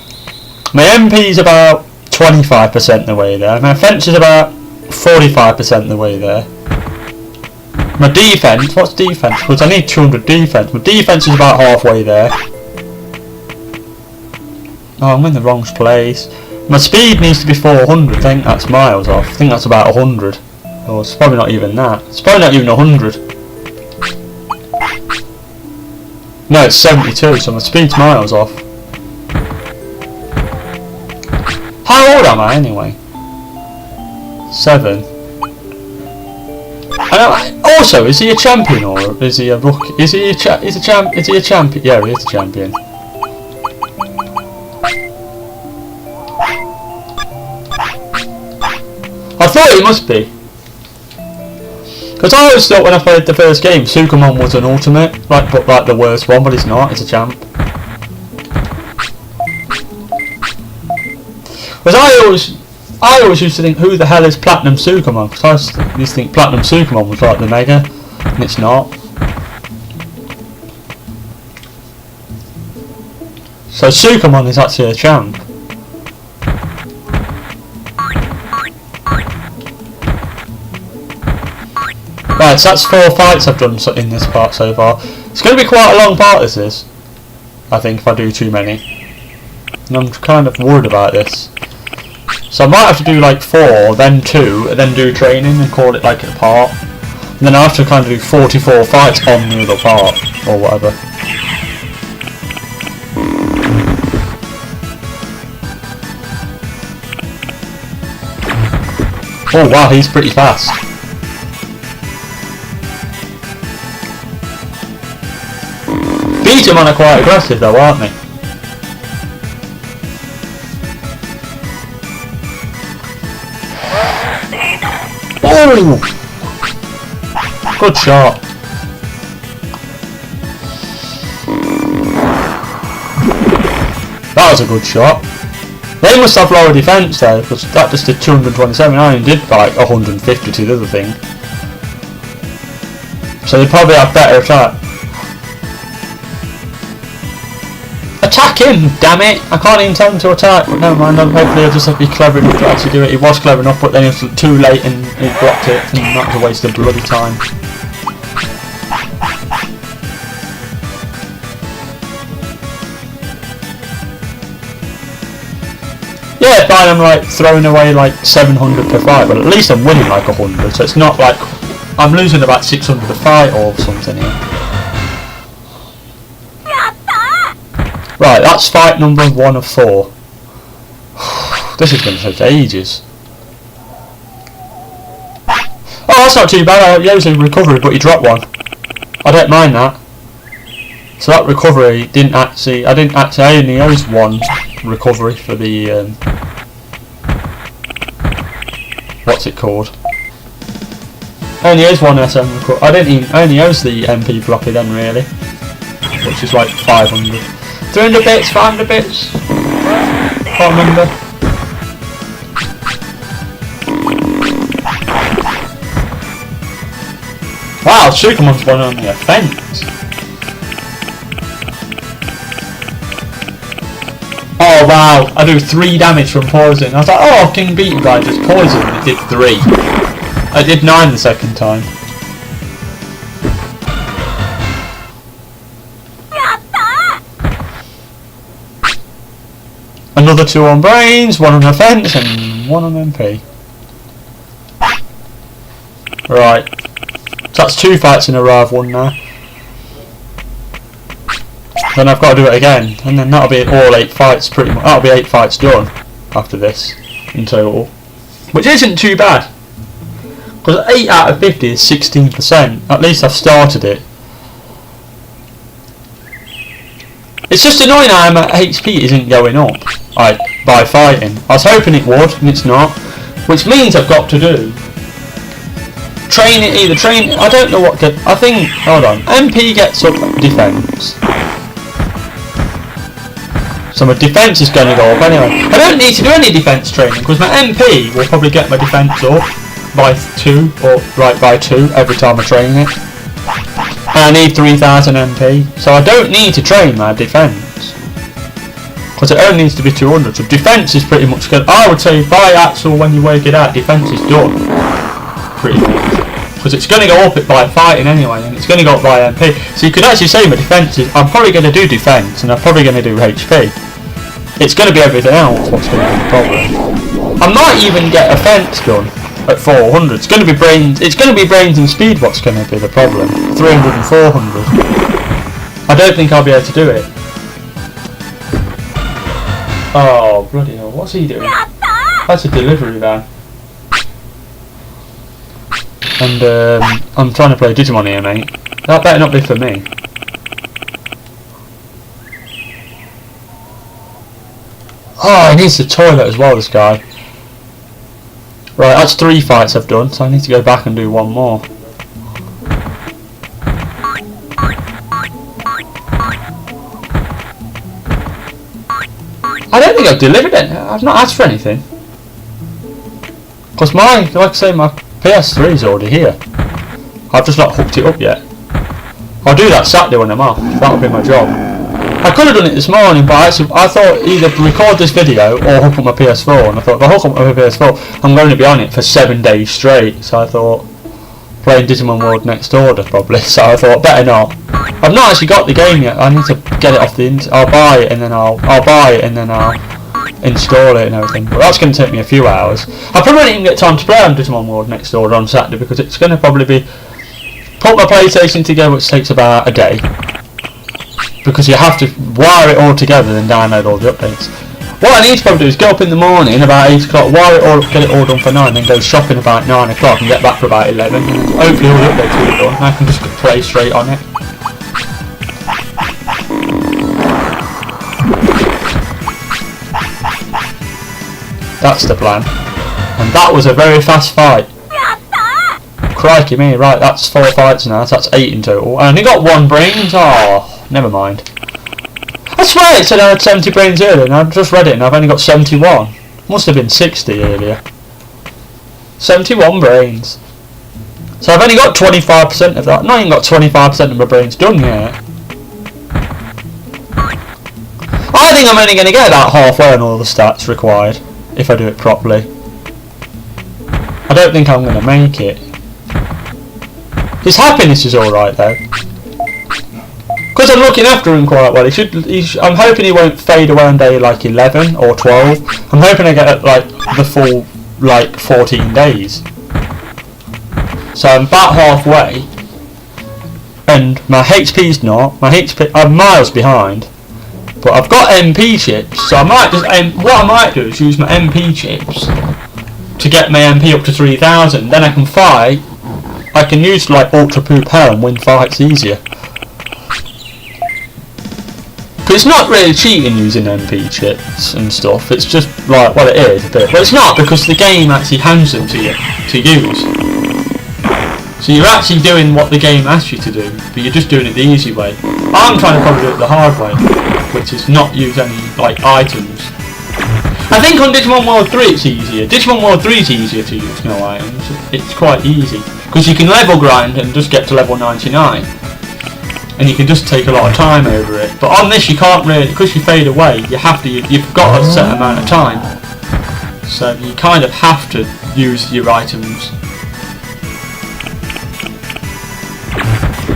My MP's about 25% the way there. My offence is about 45% the way there. My defence, what's defence? Because I need 200 defence. My defence is about halfway there. Oh, I'm in the wrong place. My speed needs to be 400, I think that's miles off. I think that's about 100. Oh, it's probably not even that. It's probably not even 100. No, it's 72, so my speed's miles off. How old am I anyway? 7. And also, is he a champion or is he a rookie? Is he a champion? Yeah, he is a champion. I thought he must be. Because I always thought when I played the first game, Sukamon was an ultimate, but like the worst one, but he's not, he's a champ. Because I always used to think, who the hell is Platinum Sukamon? Because I used to think Platinum Sukamon was like the Mega, and it's not. So Sukamon is actually a champ. Right, so that's 4 fights I've done in this part so far. It's going to be quite a long part, this is. I think, if I do too many. And I'm kind of worried about this. So I might have to do like 4, then 2, and then do training and call it like a part. And then I have to kind of do 44 fights on the other part, or whatever. Oh wow, he's pretty fast. Digimon are quite aggressive though, aren't they? Oh! Good shot. That was a good shot. They must have lower defence though, because that just did 227. I only did like 150 to the other thing. So they probably have better attack. Attack him, damn it! I can't even tell him to attack, but never mind, hopefully he'll just have to be clever enough to actually do it. He was clever enough, but then it was too late and he blocked it, and that was a waste of bloody time. Yeah, fine, I'm like throwing away like 700 per fight, but at least I'm winning like 100, so it's not like I'm losing about 600 a fight or something here. Right, that's fight number 1 of 4. This is going to take ages. Oh, that's not too bad. Yeah, it was a recovery, but he dropped one. I don't mind that. So that recovery didn't actually. I only used 1 recovery for the. What's it called? I only used 1 SM recovery. I only used the MP floppy then, really, which is like 500. 300 bits, 500 bits. Can't remember. Wow, Sukamon's one on the offence. Oh wow, I do 3 damage from poison. I was like, oh, King beat him by just poison. It did 3. I did 9 the second time. Another 2 on brains, 1 on offence, and 1 on MP. Right. So that's 2 fights in a row I've won now. Then I've got to do it again, and then that'll be all 8 fights pretty much. That'll be 8 fights done after this in total. Which isn't too bad. Because 8 out of 50 is 16%. At least I've started it. It's just annoying how my HP isn't going up by fighting. I was hoping it would, and it's not. Which means I've got to do I don't know what I think, hold on, MP gets up defence. So my defence is going to go up anyway. I don't need to do any defence training, because my MP will probably get my defence up by 2, or right by 2 every time I train it. And I need 3000 MP, so I don't need to train my defence. Because it only needs to be 200, so defence is pretty much good. I would say by actual, when you work it out, defence is done. Pretty much. Because it's going to go up by fighting anyway, and it's going to go up by MP. So you could actually say my defence is, I'm probably going to do defence, and I'm probably going to do HP. It's going to be everything else what's going to be the problem. I might even get offence done at 400. It's going to be brains. It's going to be brains and speed. What's going to be the problem? 300 and 400. I don't think I'll be able to do it. Oh bloody hell! What's he doing? That's a delivery van. And I'm trying to play Digimon here, mate. That better not be for me. Oh, he needs the toilet as well, this guy. Right, that's 3 fights I've done, so I need to go back and do one more. I don't think I've delivered it. I've not asked for anything. Because like I say, my PS3 is already here. I've just not hooked it up yet. I'll do that Saturday when I'm off. That'll be my job. I could have done it this morning, but I thought either record this video or hook up my PS4. And I thought if I hook up my PS4, I'm going to be on it for 7 days straight. So I thought playing Digimon World Next Order probably. So I thought better not. I've not actually got the game yet. I need to get it off the internet. I'll buy it and then I'll install it and everything. But that's going to take me a few hours. I probably won't even get time to play on Digimon World Next Order on Saturday because it's going to probably be put my PlayStation together, which takes about a day. Because you have to wire it all together and download all the updates. What I need to probably do is get up in the morning about 8 o'clock, wire it all up, get it all done for 9, then go shopping about 9 o'clock and get back for about 11. And hopefully all the updates will be done and I can just play straight on it. That's the plan. And that was a very fast fight. Crikey me, right, that's 4 fights now, so that's 8 in total. I only got 1 brains, oh, never mind. I swear it said I had 70 brains earlier and I've just read it and I've only got 71. Must have been 60 earlier. 71 brains. So I've only got 25% of that, not even got 25% of my brains done yet. I think I'm only going to get about halfway on all the stats required, if I do it properly. I don't think I'm going to make it. His happiness is alright though. Because I'm looking after him quite well. I'm hoping he won't fade away on day like 11 or 12. I'm hoping I get like the full like 14 days. So I'm about halfway. And my HP's not. I'm miles behind. But I've got MP chips. So I might just what I might do is use my MP chips to get my MP up to 3000. Then I can fight. I can use like Ultra Poop Hell and win fights easier. Because it's not really cheating using MP chips and stuff, it's just like, well it is a bit, but it's not because the game actually hands them to you to use. So you're actually doing what the game asks you to do, but you're just doing it the easy way. I'm trying to probably do it the hard way, which is not use any like items. I think on Digimon World 3 it's easier. Digimon World 3 is easier to use no items, it's quite easy. Because you can level grind and just get to level 99. And you can just take a lot of time over it. But on this you can't really, because you fade away, you've got a set amount of time. So you kind of have to use your items.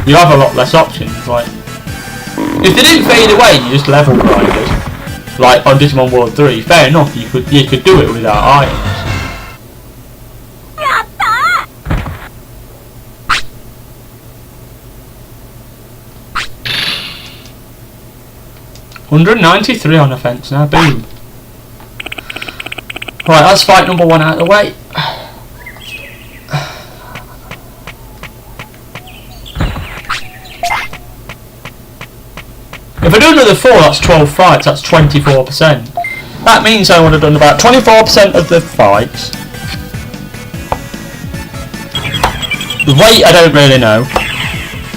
You have a lot less options, like if they didn't fade away you just level grinded. Like on Digimon World 3, fair enough, you could do it without items. 193 on offence now, boom. Right, that's fight number 1 out of the way. If I do another 4, that's 12 fights, that's 24%. That means I would have done about 24% of the fights. The weight I don't really know.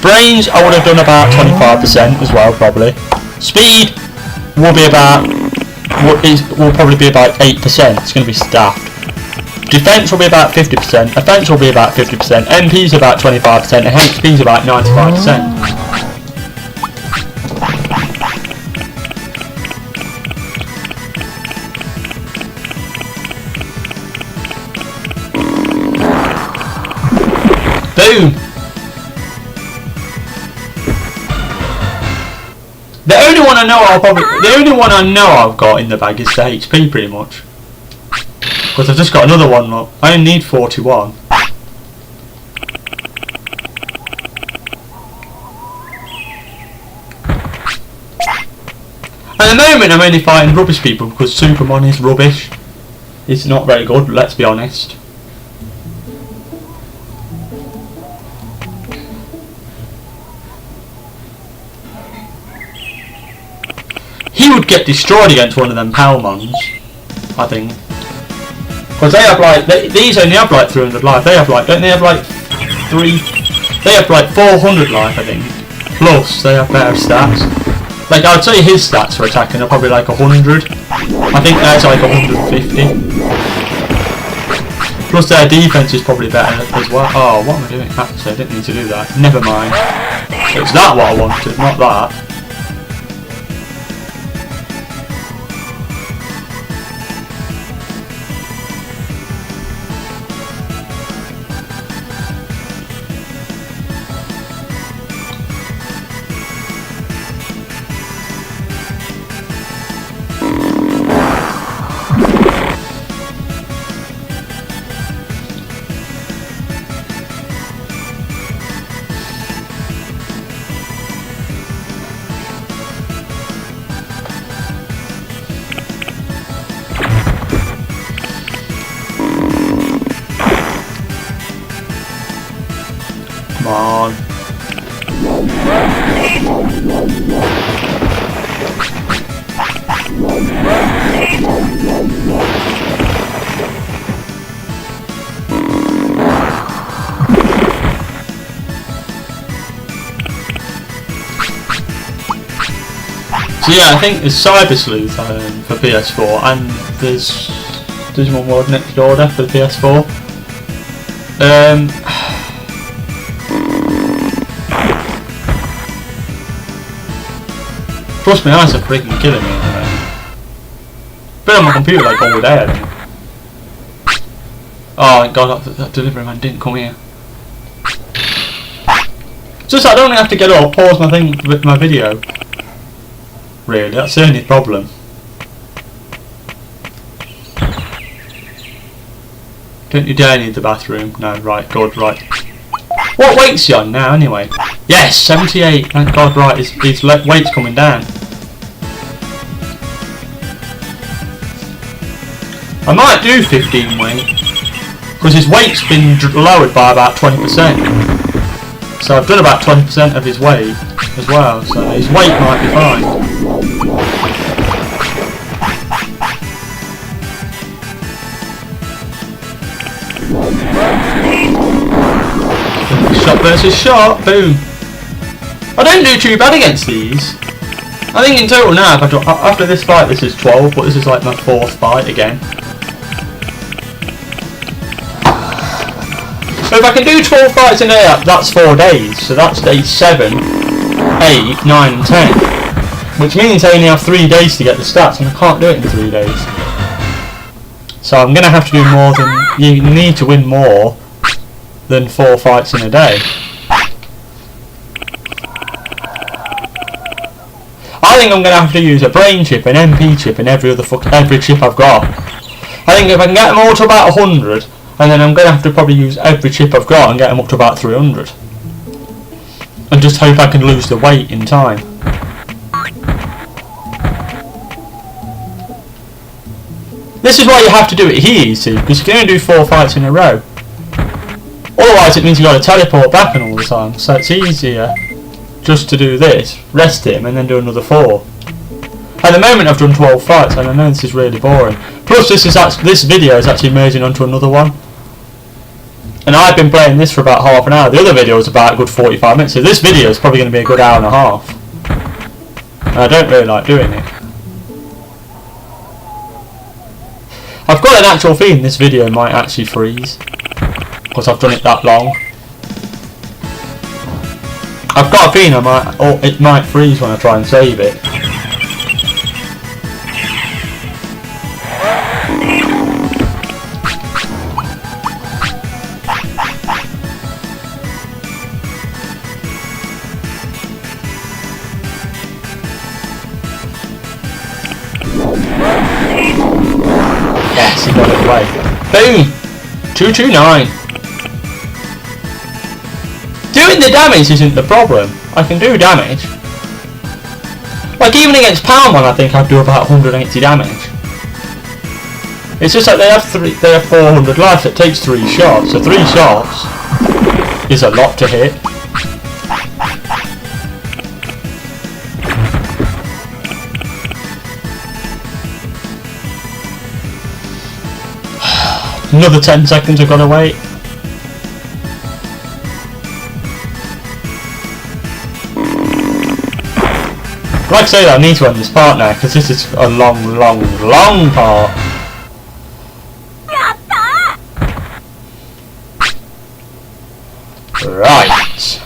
Brains I would have done about 25% as well, probably. Speed will be will probably be about 8%. It's going to be staffed. Defense will be about 50%. Offense will be about 50%. MP is about 25%. And HP is about 95%. Boom. The only one I know I've got in the bag is the HP pretty much. Because I've just got another one, look. I only need 41. At the moment I'm only fighting rubbish people because sukamon is rubbish. It's not very good, let's be honest. get destroyed against one of them Palmons, I think. Because they have like, these only have like 300 life. They have like, don't they have like they have like 400 life, I think. Plus, they have better stats. Like, I'd say his stats for attacking are probably like 100. I think theirs are like 150. Plus their defense is probably better as well. Oh, what am I doing? Actually, I didn't need to do that. Never mind. It's that what I wanted, not that. Come on. So yeah, I think there's Cyber Sleuth for PS4 and there's Digimon World Next Order for the PS4. Plus my eyes are freaking killing me. Been on my computer like all day, I think. Oh thank God that delivery man didn't come here. Just I don't have to get up, pause my thing with my video. Really, that's the only problem. Don't you dare need the bathroom. No, right, good, right. What weight's he on now anyway? Yes, 78, thank God, right, his weight's coming down. I might do 15 weight, because his weight's been lowered by about 20%. So I've done about 20% of his weight as well, so his weight might be fine. Shot versus shot, boom. I don't do too bad against these. I think in total now, after this fight this is 12, but this is like my 4th fight again. So if I can do 12 fights in a day, that's 4 days. So that's days 7, 8, 9 and 10. Which means I only have 3 days to get the stats and I can't do it in 3 days. So I'm going to have to do more than, you need to win more than 4 fights in a day. I think I'm going to have to use a brain chip, an MP chip and every chip I've got. I think if I can get them all to about 100, and then I'm going to have to probably use every chip I've got and get them up to about 300. And just hope I can lose the weight in time. This is why you have to do it here, you see, because you can only do 4 fights in a row. Otherwise it means you've got to teleport back and all the time, so it's easier just to do this, rest him and then do another 4. At the moment I've done 12 fights and I know this is really boring. Plus this video is actually merging onto another one. And I've been playing this for about half an hour. The other video was about a good 45 minutes, so this video is probably going to be a good hour and a half. And I don't really like doing it. I've got an actual feeling this video might actually freeze, because I've done it that long. I've got a feeling it might freeze when I try and save it. Yes, he got it away. Boom! 229. Doing the damage isn't the problem. I can do damage. Like even against Palmon I think I'd do about 180 damage. It's just that they have 400 life, it takes 3 shots. So 3 shots is a lot to hit. Another 10 seconds I've got to wait. Like I say, I need to end this part now because this is a long, long, long part. Right.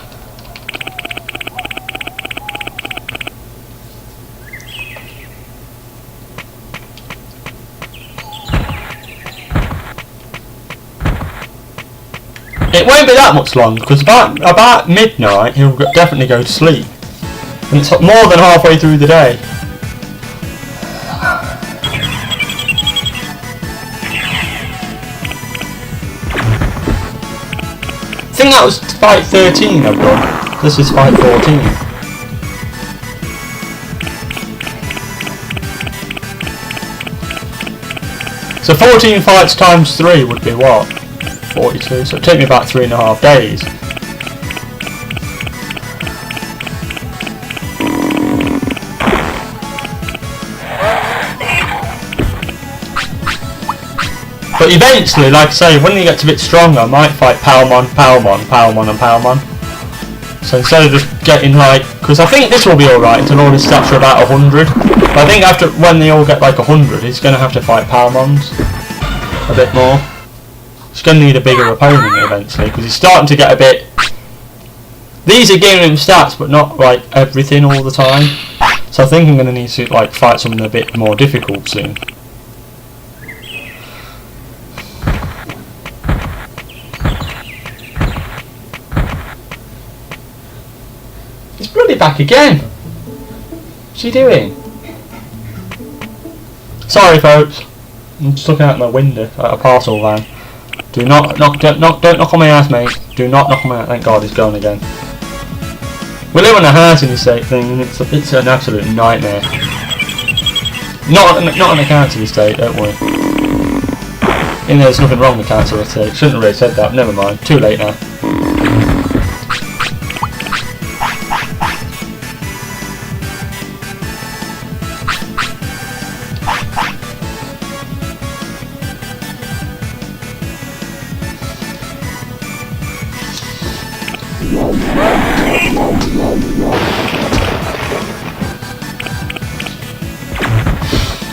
It won't be that much longer because about midnight he'll definitely go to sleep. And it's more than halfway through the day. I think that was fight 13 I've done. This is fight 14. So 14 fights times 3 would be what? 42. So it'd take me about 3.5 days. But eventually, like I say, when he gets a bit stronger, I might fight Palmon, Palmon, Palmon and Palmon. So instead of just getting like... Because I think this will be alright until all his stats are about 100. But I think after when they all get like 100, he's going to have to fight Palmons a bit more. He's going to need a bigger opponent eventually, because he's starting to get a bit... These are giving him stats, but not like everything all the time. So I think I'm going to need to like fight something a bit more difficult soon. He's bloody back again! What's he doing? Sorry folks, I'm just looking out my window at a parcel van. Don't knock on my ass, mate. Do not knock on my ass. Thank God he's gone again. We live in a housing estate thing and it's an absolute nightmare. Not on a council estate, don't worry. You know, there's nothing wrong with council estate. Shouldn't have really said that, never mind. Too late now.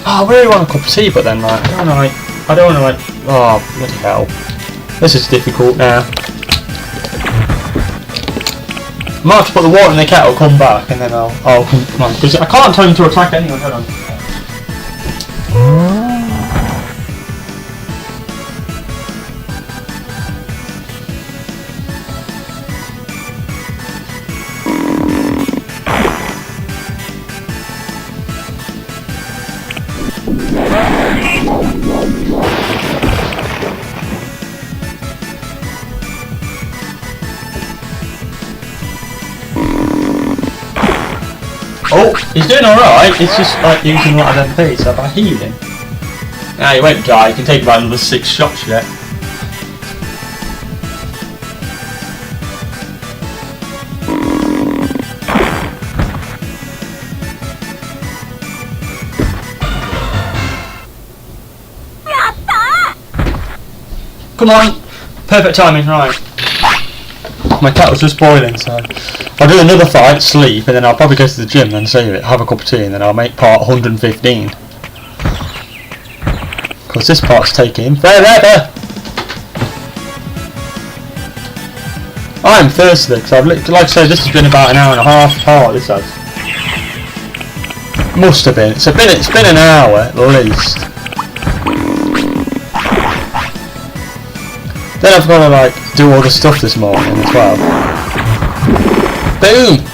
Oh, I really want a cup of tea, but then like, I don't want to oh bloody hell, this is difficult now. I might have to put the water in the kettle, come back, and then I'll come on, because I can't tell him to attack anyone. Hold on. Oh, he's doing alright, it's just like using a lot of MP, so if I heal him... Nah, he won't die, he can take about another 6 shots yet. Come on! Perfect timing, right. My kettle's just boiling, so I'll do another fight, sleep, and then I'll probably go to the gym, then save it, have a cup of tea, and then I'll make part 115. Because this part's taking forever! I'm thirsty, because I've like I said, this has been about an hour and a half part, this has. Must have been. It's been an hour, at least. Then I've got to like do all the stuff this morning as well. Boom!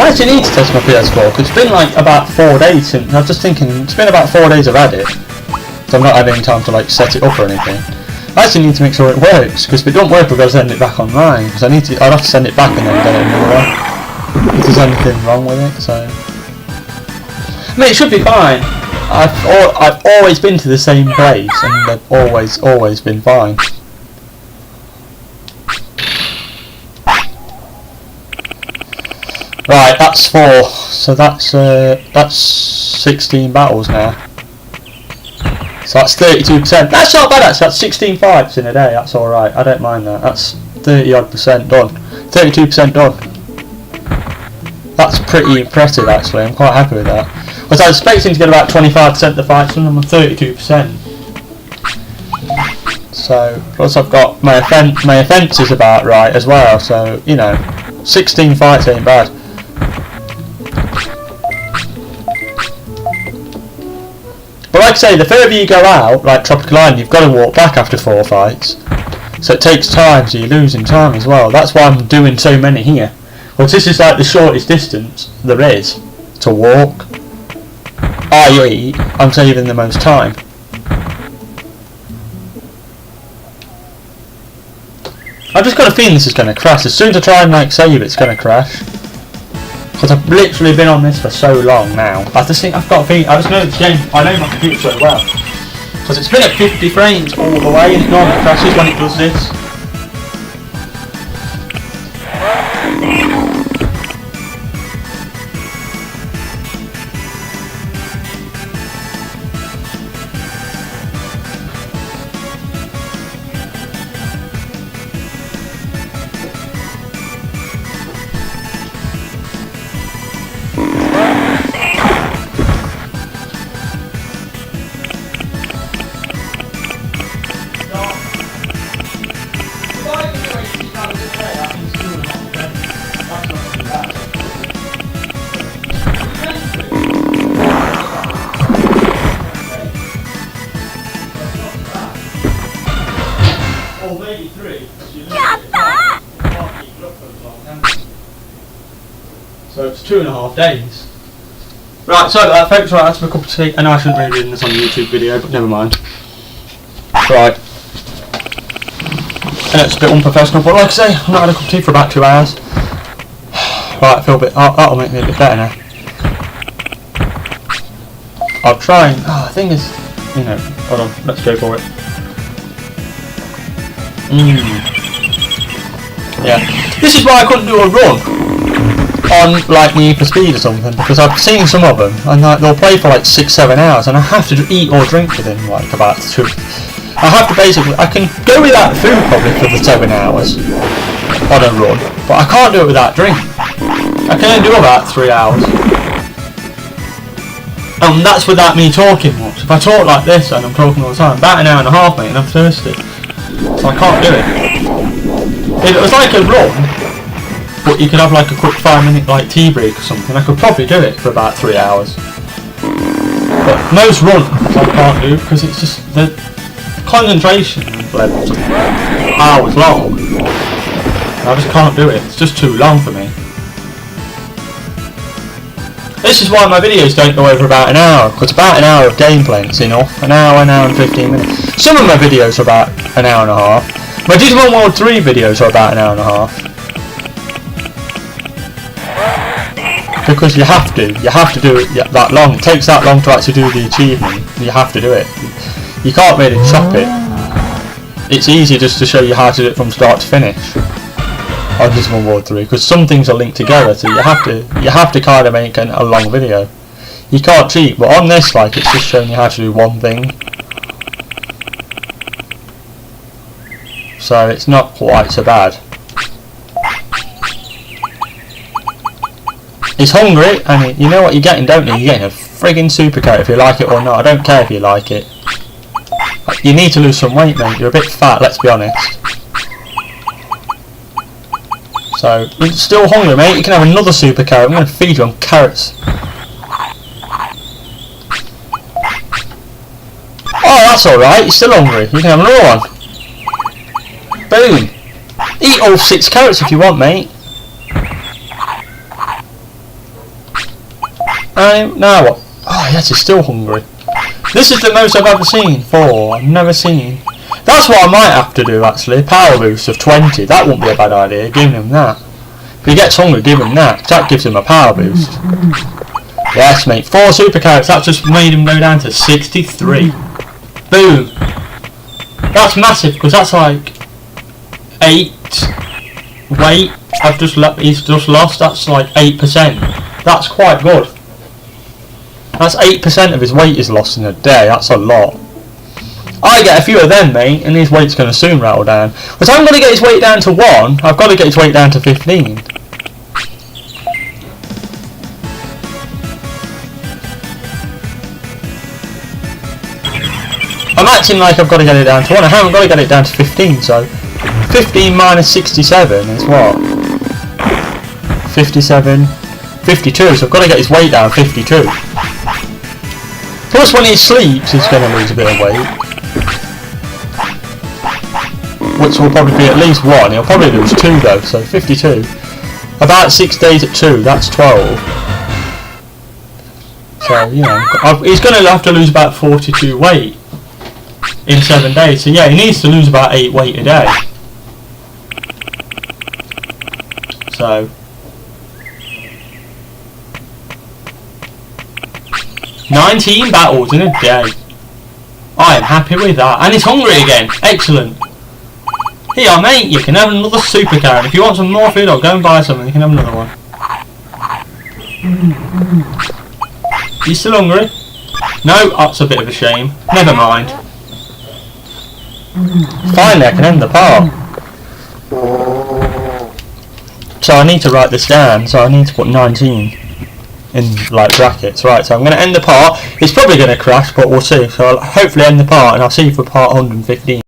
I actually need to test my PS4 because it's been like about 4 days since. I was just thinking, it's been about 4 days I've had it, so I've not had any time to like set it up or anything. I actually need to make sure it works, because if it don't work, we've got to send it back online. Because I'd have to send it back and then get it another one if there's anything wrong with it. So, I mean, it should be fine. I've always been to the same place, and they've always been fine. Right, that's 4. So that's 16 battles now. So that's 32%. That's not bad actually. That's 16 fights in a day. That's alright. I don't mind that. That's 30% done. 32% done. That's pretty impressive actually. I'm quite happy with that. I was expecting to get about 25% of the fights and I'm on 32%. So plus I've got my offence is about right as well. So you know, 16 fights ain't bad. But like I say, the further you go out, like Tropical Island, you've got to walk back after 4 fights. So it takes time, so you're losing time as well. That's why I'm doing so many here. Well, this is like the shortest distance there is to walk. i.e., I'm saving the most time. I've just got a feeling this is going to crash. As soon as I try and like save, it's going to crash. Because I've literally been on this for so long now. I just think I've got a feeling. I just know the game. I know my computer so well. Because it's been at 50 frames all the way, and it normally crashes when it does this. Or maybe 3. So it's 2.5 days. Right, sorry about that folks, right, that's my cup of tea. I know I shouldn't really be doing this on a YouTube video, but never mind. Right. And it's a bit unprofessional, but like I say, I've not had a cup of tea for about 2 hours. Right, I feel a bit, that'll make me a bit better now. I'll try and, the thing is, you know, hold on, let's go for it. Yeah, this is why I couldn't do a run on like Need for Speed or something, because I've seen some of them and like, they'll play for like 6-7 hours, and I have to eat or drink within like about 2. I have to basically, I can go without food probably for the 7 hours on a run, but I can't do it without drink. I can only do about 3 hours. And that's without me talking much. If I talk like this and I'm talking all the time, about 1.5 hours mate, and I'm thirsty. So I can't do it. If it was like a run, but you could have like a quick 5-minute like tea break or something, I could probably do it for about 3 hours. But most runs I can't do because it's just the concentration levels are hours long. I just can't do it. It's just too long for me. This is why my videos don't go over about 1 hour, because about 1 hour of gameplay is enough. 1 hour and 15 minutes. Some of my videos are about 1.5 hours. My Digimon World 3 videos are about 1.5 hours. Because you have to do it that long. It takes that long to actually do the achievement. You have to do it. You can't really chop it. It's easy just to show you how to do it from start to finish on Digimon World 3, because some things are linked together, so you have to kind of make a long video. You can't cheat, but on this, like, it's just showing you how to do one thing. So it's not quite so bad. It's hungry, and you know what you're getting, don't you? You're getting a friggin' super coat if you like it or not. I don't care if you like it. You need to lose some weight, mate. You're a bit fat, let's be honest. So, you're still hungry, mate. You can have another super carrot. I'm going to feed you on carrots. Oh, that's alright. You're still hungry. You can have another one. Boom. Eat all 6 carrots if you want, mate. Now what? Oh yes, he's still hungry. This is the most I've ever seen. 4. I've never seen. That's what I might have to do actually. Power boost of 20. That wouldn't be a bad idea. Giving him that. If he gets hungry, give him that. That gives him a power boost. Yes, mate. 4 super carrots. That just made him go down to 63. Boom. That's massive because that's like 8 weight. He's just lost. That's like 8%. That's quite good. That's 8% of his weight is lost in a day. That's a lot. I get a few of them, mate, and his weight's going to soon rattle down. But I'm going to get his weight down to 1. I've got to get his weight down to 15. I'm acting like I've got to get it down to 1. I haven't got to get it down to 15, so 15 minus 67 is what? 57, 52, so I've got to get his weight down 52. Plus when he sleeps he's going to lose a bit of weight. Which will probably be at least 1, he'll probably lose 2 though, so 52. About 6 days at 2, that's 12. So, you know, he's going to have to lose about 42 weight in 7 days, so yeah, he needs to lose about 8 weight a day. So 19 battles in a day. I am happy with that. And he's hungry again. Excellent. Here, mate, you can have another super carrot. If you want some more food, I'll go and buy something. You can have another one. You still hungry? No, that's a bit of a shame. Never mind. Finally, I can end the part. So I need to write this down. So I need to put 19. In like brackets. Right, so I'm going to end the part. It's probably going to crash, but we'll see. So I'll hopefully end the part and I'll see you for part 115.